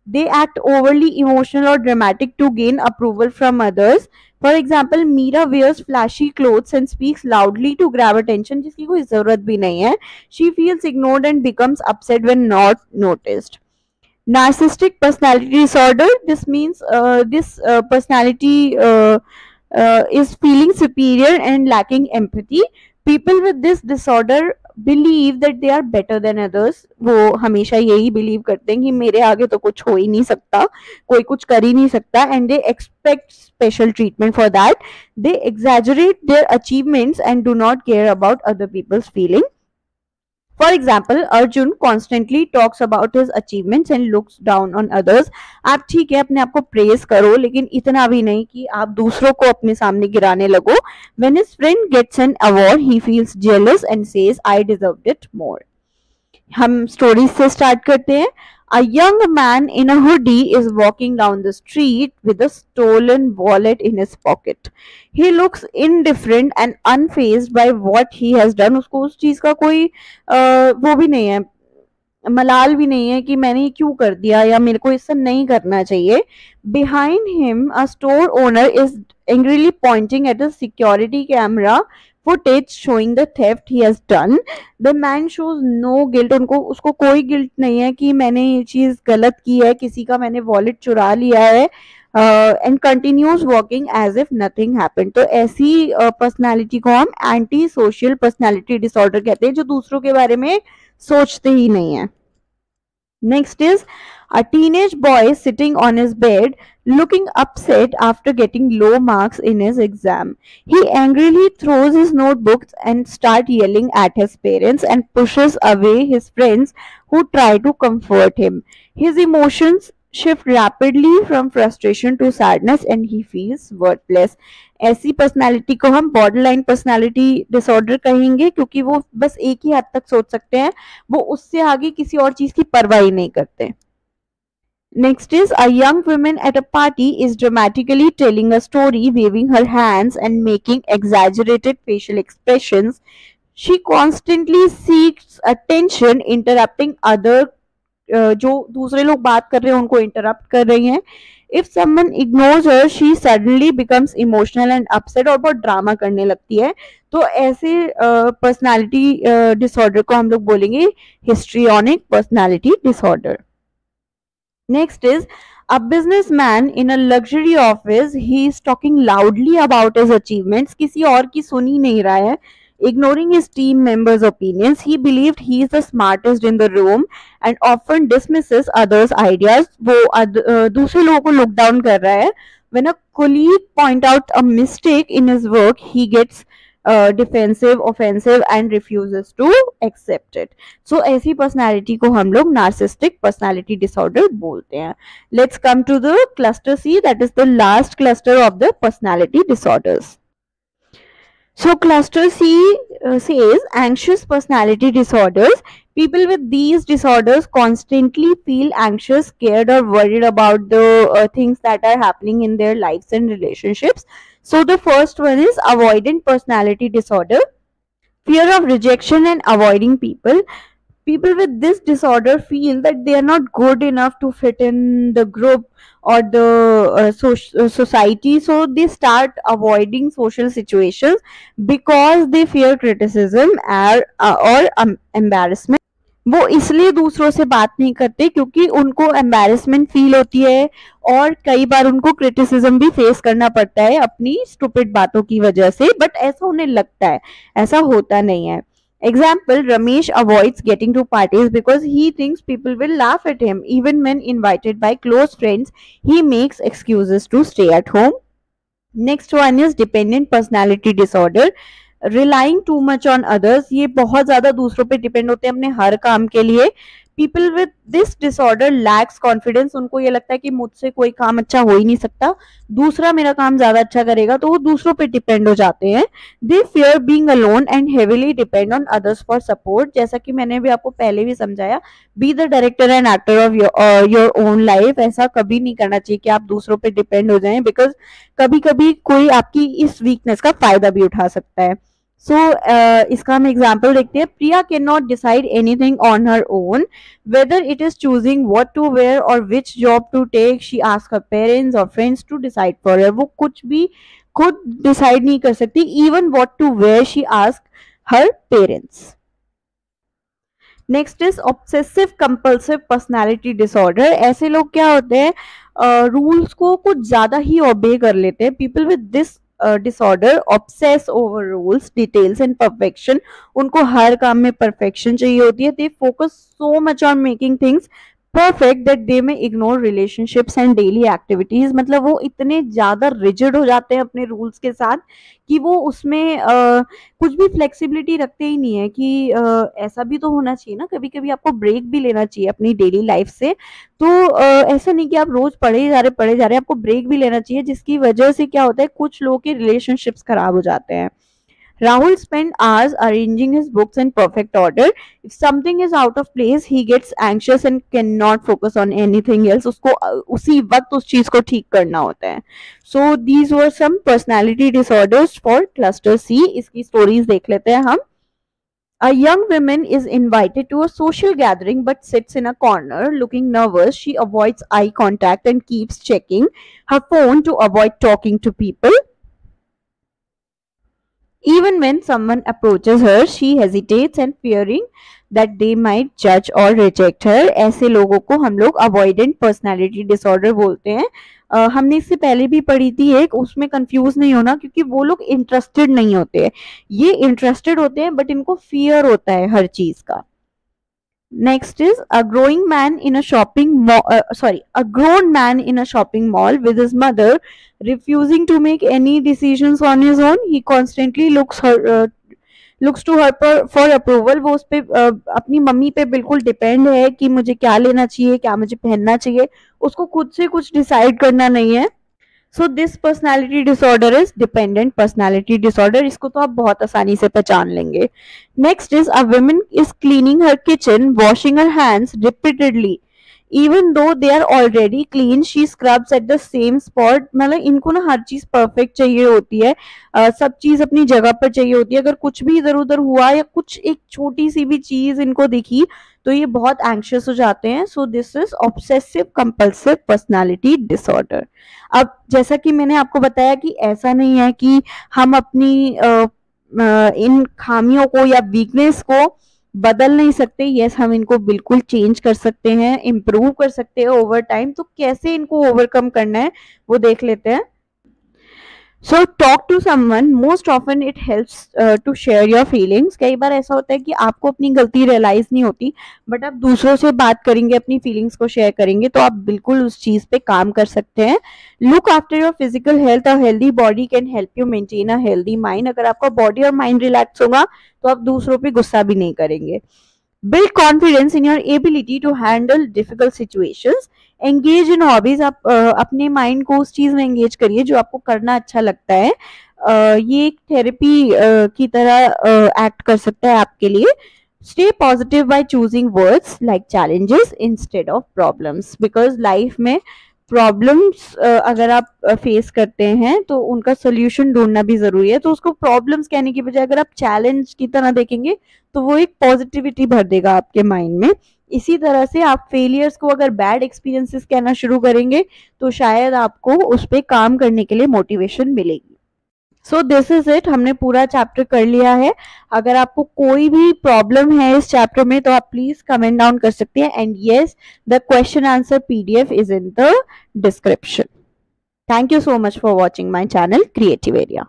They act overly emotional or dramatic to gain approval from others. For example, Meera wears flashy clothes and speaks loudly to grab attention जिसकी कोई जरूरत भी नहीं है. She feels ignored and becomes upset when not noticed. Narcissistic personality disorder. This means this personality is feeling superior and lacking empathy. People with this disorder believe that they are better than others. वो हमेशा यही believe करते हैं कि मेरे आगे तो कुछ हो ही नहीं सकता, कोई कुछ कर ही नहीं सकता, and they expect special treatment for that. They exaggerate their achievements and do not care about other people's feelings. For example, Arjun constantly talks about his achievements and looks down on others. आप ठीक है अपने आप को praise करो लेकिन इतना भी नहीं कि आप दूसरों को अपने सामने गिराने लगो. When his friend gets an award, he feels jealous and says, I deserved it more. हम स्टोरीज से स्टार्ट करते हैं. A young man in a hoodie is walking down the street with a stolen wallet in his pocket. He looks indifferent and unfazed by what he has done. उसको उस चीज का कोई वो भी नहीं है, मलाल भी नहीं है कि मैंने ये क्यों कर दिया या मेरे को इससे नहीं करना चाहिए. Behind him, a store owner is angrily pointing at a security camera footage showing the theft he has done. The man shows no guilt. उसको कोई गिल्ट नहीं है कि मैंने ये चीज गलत की है, किसी का मैंने वॉलेट चुरा लिया है, and continues walking as if nothing happened. तो ऐसी पर्सनालिटी को हम एंटी सोशल पर्सनालिटी डिसऑर्डर कहते हैं, जो दूसरों के बारे में सोचते ही नहीं है. Next is a teenage boy sitting on his bed looking upset after getting low marks in his exam. He angrily throws his notebooks and starts yelling at his parents and pushes away his friends who try to comfort him. His emotions shift rapidly from frustration to sadness and he feels worthless. ऐसी personality को हम borderline personality disorder कहेंगे क्योंकि वो बस एक ही हद तक सोच सकते हैं, वो उससे आगे किसी और चीज की परवाह ही नहीं करते. Next is a young woman at a party is dramatically telling a story, waving her hands and making exaggerated facial expressions. She constantly seeks attention, interrupting other जो दूसरे लोग बात कर रहे हैं उनको इंटरप्ट कर रही हैं. If someone ignores her, she suddenly becomes emotional and upset और बहुत ड्रामा करने लगती है. तो ऐसे पर्सनालिटी डिसऑर्डर को हम लोग बोलेंगे histrionic personality disorder. Next is a businessman in a luxury office. He is talking loudly about his achievements. किसी और की सुन ही नहीं रहा है. Ignoring his team members' opinions, he believed he is the smartest in the room and often dismisses others' ideas. वो दूसरे लोगों को look down कर रहा है. When a colleague point out a mistake in his work, he gets defensive, offensive and refuses to accept it. So ऐसी personality को हम लोग narcissistic personality disorder बोलते हैं. Let's come to the cluster C, that is the last cluster of the personality disorders. So cluster C says anxious personality disorders. People with these disorders constantly feel anxious, scared or worried about the things that are happening in their lives and relationships. So the first one is avoidant personality disorder. Fear of rejection and avoiding people. People with this disorder feel that they are not good enough to fit in the group or the society, so they start avoiding social situations because they fear criticism or embarrassment. वो इसलिए दूसरों से बात नहीं करते क्योंकि उनको embarrassment feel होती है और कई बार उनको क्रिटिसिज्म भी फेस करना पड़ता है अपनी स्टूपिड बातों की वजह से, बट ऐसा उन्हें लगता है, ऐसा होता नहीं है. Example, Ramesh avoids getting to parties because he thinks people will laugh at him. Even when invited by close friends, he makes excuses to stay at home. Next one is dependent personality disorder. Relying too much on others. ये बहुत ज़्यादा दूसरों पे depend होते हैं अपने हर काम के लिए. People with this disorder lakhs confidence, उनको ये लगता है कि मुझसे कोई काम अच्छा हो ही नहीं सकता, दूसरा मेरा काम ज्यादा अच्छा करेगा, तो वो दूसरों पे डिपेंड हो जाते हैं। दे fear being alone and heavily depend on others for support. जैसा कि मैंने भी आपको पहले भी समझाया, be the director and actor of your own life. ऐसा कभी नहीं करना चाहिए कि आप दूसरों पे डिपेंड हो जाएं, बिकॉज कभी कभी कोई आपकी इस वीकनेस का फायदा भी उठा सकता है। सो इसका हम एग्जाम्पल देखते हैं। Priya can not decide anything on her own, whether it is choosing what to wear or which job to take, she asks her parents or friends to decide for her। वो कुछ भी खुद डिसाइड नहीं कर सकती, even what to wear she asks her parents। Next is obsessive compulsive personality disorder. ऐसे लोग क्या होते हैं, रूल्स को कुछ ज्यादा ही ओबे कर लेते हैं। People with this disorder obsess over rules, details and perfection. उनको हर काम में परफेक्शन चाहिए होती है। They focus so much on making things perfect that they may ignore relationships and daily activities. मतलब वो इतने ज्यादा रिजिड हो जाते हैं अपने रूल्स के साथ कि वो उसमें कुछ भी फ्लेक्सिबिलिटी रखते ही नहीं है कि ऐसा भी तो होना चाहिए ना, कभी कभी आपको ब्रेक भी लेना चाहिए अपनी डेली लाइफ से। तो ऐसा नहीं कि आप रोज पढ़े जा रहे, आपको ब्रेक भी लेना चाहिए, जिसकी वजह से क्या होता है, कुछ लोगों के रिलेशनशिप्स खराब हो जाते हैं। Rahul spent hours arranging his books in perfect order. If something is out of place, he gets anxious and cannot focus on anything else. उसको उसी वक्त उस चीज को ठीक करना होता है। So these were some personality disorders for cluster C। इसकी stories देख लेते हैं हम। A young woman is invited to a social gathering but sits in a corner looking nervous. She avoids eye contact and keeps checking her phone to avoid talking to people. Even when someone approaches her, she hesitates and fearing that they might judge or reject her। ऐसे लोगों को हम लोग avoidant personality disorder बोलते हैं। हमने इससे पहले भी पढ़ी थी एक, उसमें कंफ्यूज नहीं होना, क्योंकि वो लोग इंटरेस्टेड नहीं होते हैं, ये इंटरेस्टेड होते हैं बट इनको फियर होता है हर चीज का। Next is a grown man in a shopping mall with his mother refusing to make any decisions on his own. He constantly looks to her for approval। वो उस पे अपनी मम्मी पे बिल्कुल डिपेंड है कि मुझे क्या लेना चाहिए, क्या मुझे पहनना चाहिए, उसको खुद से कुछ डिसाइड करना नहीं है। So this personality disorder is dependent personality disorder. इसको तो आप बहुत आसानी से पहचान लेंगे। Next is a woman is cleaning her kitchen, washing her hands repeatedly even though they are already clean, she scrubs at the same spot. मतलब इनको ना हर चीज परफेक्ट चाहिए होती है, सब चीज अपनी जगह पर चाहिए होती है। अगर कुछ भी इधर उधर हुआ या कुछ एक छोटी सी भी चीज इनको दिखी तो ये बहुत एंग्शियस हो जाते हैं। So this is obsessive compulsive personality disorder. अब जैसा कि मैंने आपको बताया कि ऐसा नहीं है कि हम अपनी इन खामियों को या वीकनेस को बदल नहीं सकते। यस, हम इनको बिल्कुल चेंज कर सकते हैं, इम्प्रूव कर सकते हैं ओवर टाइम। तो कैसे इनको ओवरकम करना है वो देख लेते हैं। So talk to someone, most often it helps to share your feelings. कई बार ऐसा होता है कि आपको अपनी गलती रियलाइज नहीं होती, बट आप दूसरों से बात करेंगे, अपनी फीलिंग्स को शेयर करेंगे तो आप बिल्कुल उस चीज पे काम कर सकते हैं। Look after your physical health, a healthy body can help you maintain a healthy mind. अगर आपका बॉडी और माइंड रिलैक्स होगा तो आप दूसरों पे गुस्सा भी नहीं करेंगे। Build confidence in your ability to handle difficult situations. Engage in hobbies, आप अपने माइंड को उस चीज में एंगेज करिए जो आपको करना अच्छा लगता है। ये एक थेरेपी की तरह एक्ट कर सकता है आपके लिए। Stay positive by choosing words like challenges instead of problems, because life में प्रॉब्लम्स अगर आप फेस करते हैं तो उनका सोल्यूशन ढूंढना भी जरूरी है। तो उसको प्रॉब्लम्स कहने की बजाय अगर आप चैलेंज की तरह देखेंगे तो वो एक पॉजिटिविटी भर देगा आपके माइंड में। इसी तरह से आप फेलियर्स को अगर बैड एक्सपीरियंसेस कहना शुरू करेंगे तो शायद आपको उस पर काम करने के लिए मोटिवेशन मिलेगी। सो दिस इज इट, हमने पूरा चैप्टर कर लिया है। अगर आपको कोई भी प्रॉब्लम है इस चैप्टर में तो आप प्लीज कमेंट डाउन कर सकते हैं। And yes, the question answer PDF is in the description. Thank you so much for watching my channel creative area.